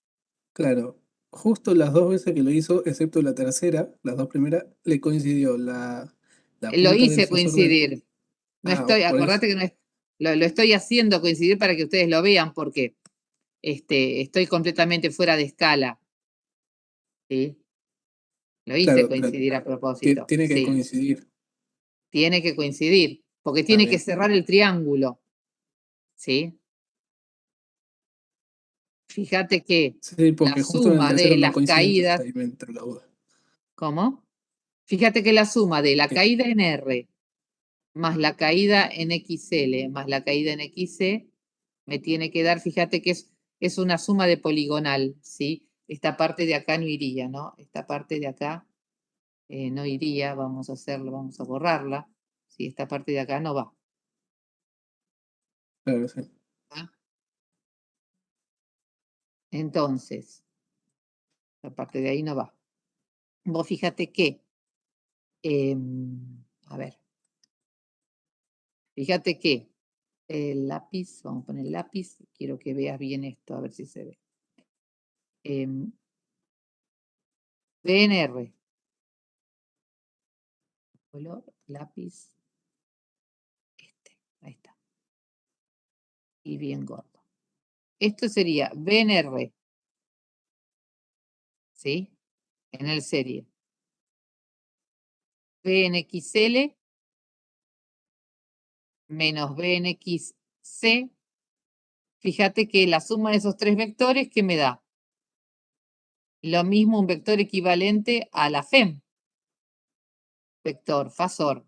claro. Justo las dos veces que lo hizo, excepto la tercera, las dos primeras, le coincidió la Lo punta del hice fasor de... coincidir. No Ah, estoy, por eso. acordate que no es, lo estoy haciendo coincidir para que ustedes lo vean, porque estoy completamente fuera de escala. ¿Sí? Lo hice Claro, pero coincidir a propósito. tiene que Sí, coincidir. tiene que coincidir, porque Está tiene que bien. cerrar el triángulo. ¿Sí? Fíjate que Sí, la porque justo en el suma tercero de no las coincide, entonces caídas, ahí me entró la duda. ¿cómo? Fíjate que la suma de la Que- caída en R más la caída en XL más la caída en XC me tiene que dar, fíjate que es una suma de poligonal, ¿sí? Esta parte de acá no iría, ¿no? Esta parte de acá no iría, vamos a hacerlo, vamos a borrarla, ¿sí? Esta parte de acá no va. Claro, sí. ¿Ah? Entonces, la parte de ahí no va. Vos fíjate que, a ver, fíjate que el lápiz, vamos a poner el lápiz, quiero que veas bien esto, a ver si se ve. PNR, color, lápiz, ahí está, y bien gordo. Esto sería BNR, ¿sí? En el serie. BNXL menos BNXC. Fíjate que la suma de esos tres vectores, ¿qué me da? Lo mismo un vector equivalente a la FEM. Vector, fasor.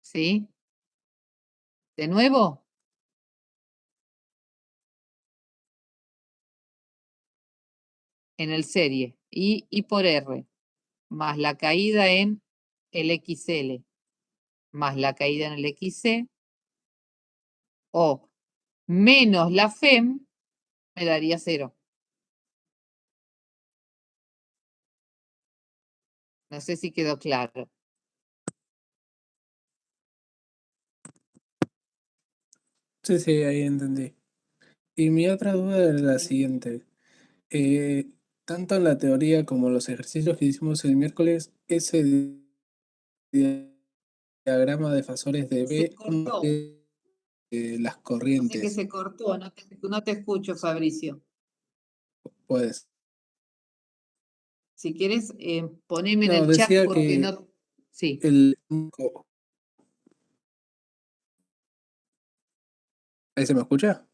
¿Sí? De nuevo, en el serie. I por R, más la caída en el XL, más la caída en el XC, o menos la FEM, me daría 0. No sé si quedó claro. Sí, sí, ahí entendí. Y mi otra duda era la siguiente. Eh, Tanto en la teoría como en los ejercicios que hicimos el miércoles, ese diagrama de fasores de Se B cortó. de las Sé que corrientes, se cortó, no te escucho, Fabricio. pues. Si quieres, poneme en No, el chat decía porque que no. Sí, el... ¿Ahí se me escucha?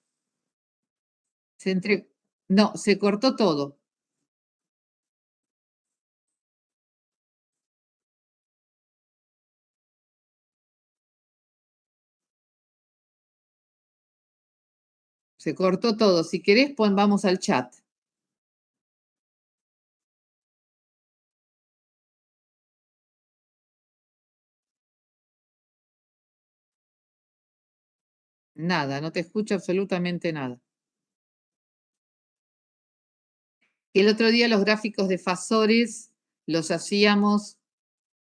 se entre. No, se cortó todo. Se cortó todo. Si querés, vamos al chat. Nada, no te escucho absolutamente nada. El otro día los gráficos de fasores los hacíamos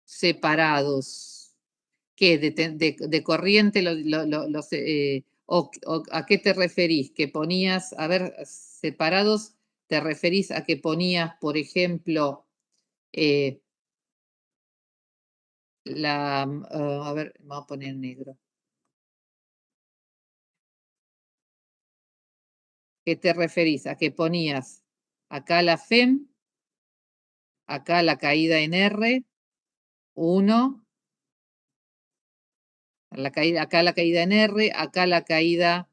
separados. ¿Qué? De corriente o ¿a qué te referís? Que ponías, a ver, separados, te referís a que ponías, por ejemplo, a ver, vamos a poner negro. ¿Qué te referís? A que ponías acá la FEM, acá la caída en R, 1, acá la caída en R, acá la caída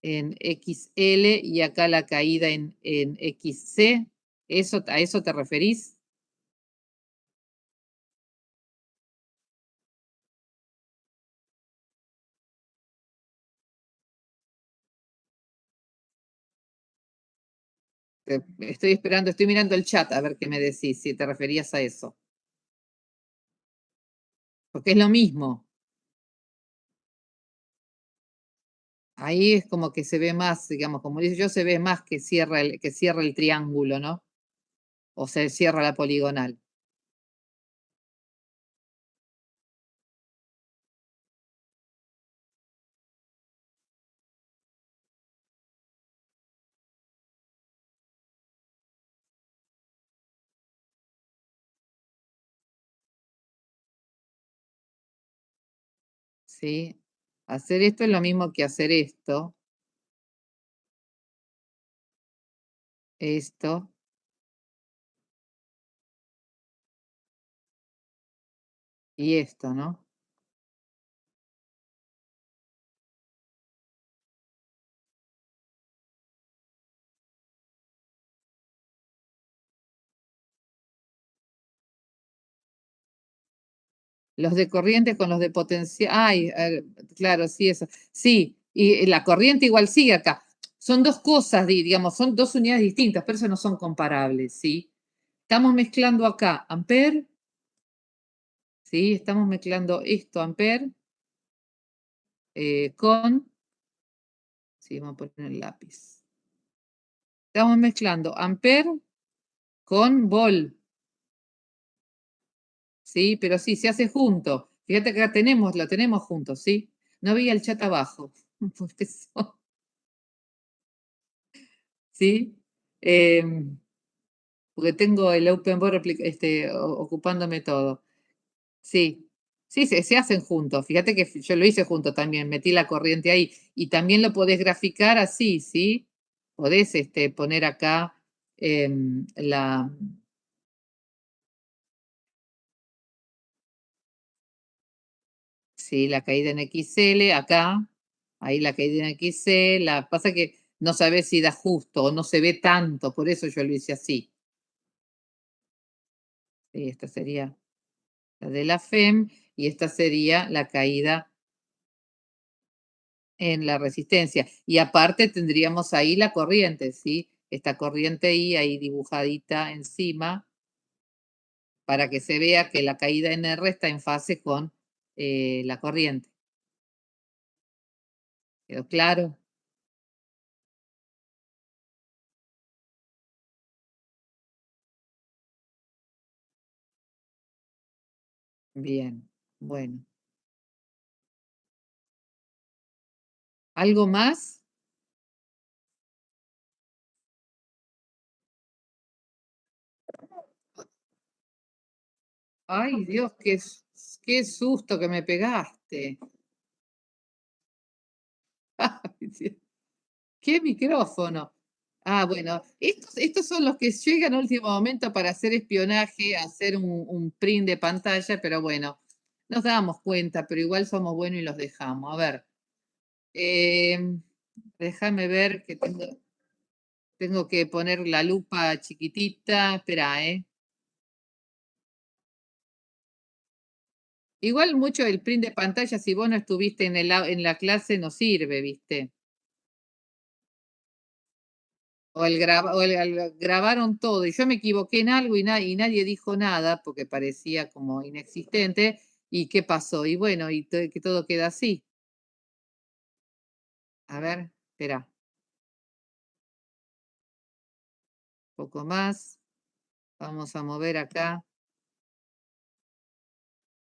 en XL y acá la caída en XC. ¿A eso te referís? Estoy esperando, estoy mirando el chat a ver qué me decís, si te referías a eso. Porque es lo mismo. Ahí es como que se ve más, digamos, como dice yo, se ve más que cierra el triángulo, ¿no? O se cierra la poligonal. ¿Sí? Hacer esto es lo mismo que hacer esto. Esto. Y esto, ¿no? Los de corriente con los de potencial. Ay, claro, sí, eso. Sí, y la corriente igual sigue acá. Son dos cosas, digamos, son dos unidades distintas, pero eso no son comparables, ¿sí? Estamos mezclando acá amper, ¿sí? Estamos mezclando esto, amper, con, sí, vamos a poner el lápiz. Estamos mezclando amper con vol, ¿sí? Pero sí, se hace junto. Fíjate que acá lo tenemos juntos, ¿sí? No veía el chat abajo. Por eso, ¿sí? Porque tengo el Open Board ocupándome todo. Sí, sí, se hacen juntos. Fíjate que yo lo hice junto también, metí la corriente ahí. Y también lo podés graficar así, ¿sí? Podés poner acá sí, la caída en XL, acá, ahí la caída en XL. Pasa que no sabés si da justo o no se ve tanto, por eso yo lo hice así. Sí, esta sería la de la FEM y esta sería la caída en la resistencia. Y aparte tendríamos ahí la corriente, ¿sí? Esta corriente ahí dibujadita encima, para que se vea que la caída en R está en fase con la corriente. ¿Quedó claro? Bien, bueno. ¿Algo más? Ay, Dios, qué susto que me pegaste. Ay, Dios. ¿Qué micrófono? Ah, bueno, estos son los que llegan a último momento para hacer espionaje, hacer un print de pantalla, pero bueno, nos damos cuenta, pero igual somos buenos y los dejamos. A ver, déjame ver que tengo que poner la lupa chiquitita. Espera, ¿eh? Igual mucho el print de pantalla, si vos no estuviste en la clase, no sirve, ¿viste? Grabaron todo y yo me equivoqué en algo y nadie dijo nada porque parecía como inexistente. ¿Y qué pasó? Y bueno, que todo queda así. A ver, espera, un poco más. Vamos a mover acá.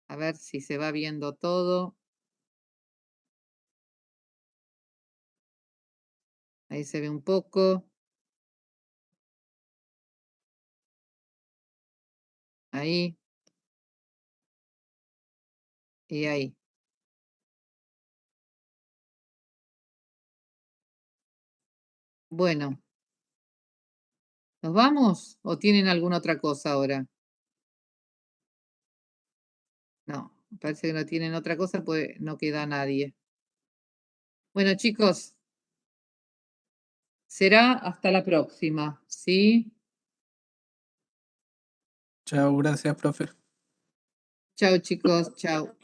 A ver si se va viendo todo. Ahí se ve un poco. Ahí. Y ahí. Bueno. ¿Nos vamos o tienen alguna otra cosa ahora? No, parece que no tienen otra cosa, pues no queda nadie. Bueno, chicos, será hasta la próxima, ¿sí? Chao, gracias, profe. Chao, chicos, chao.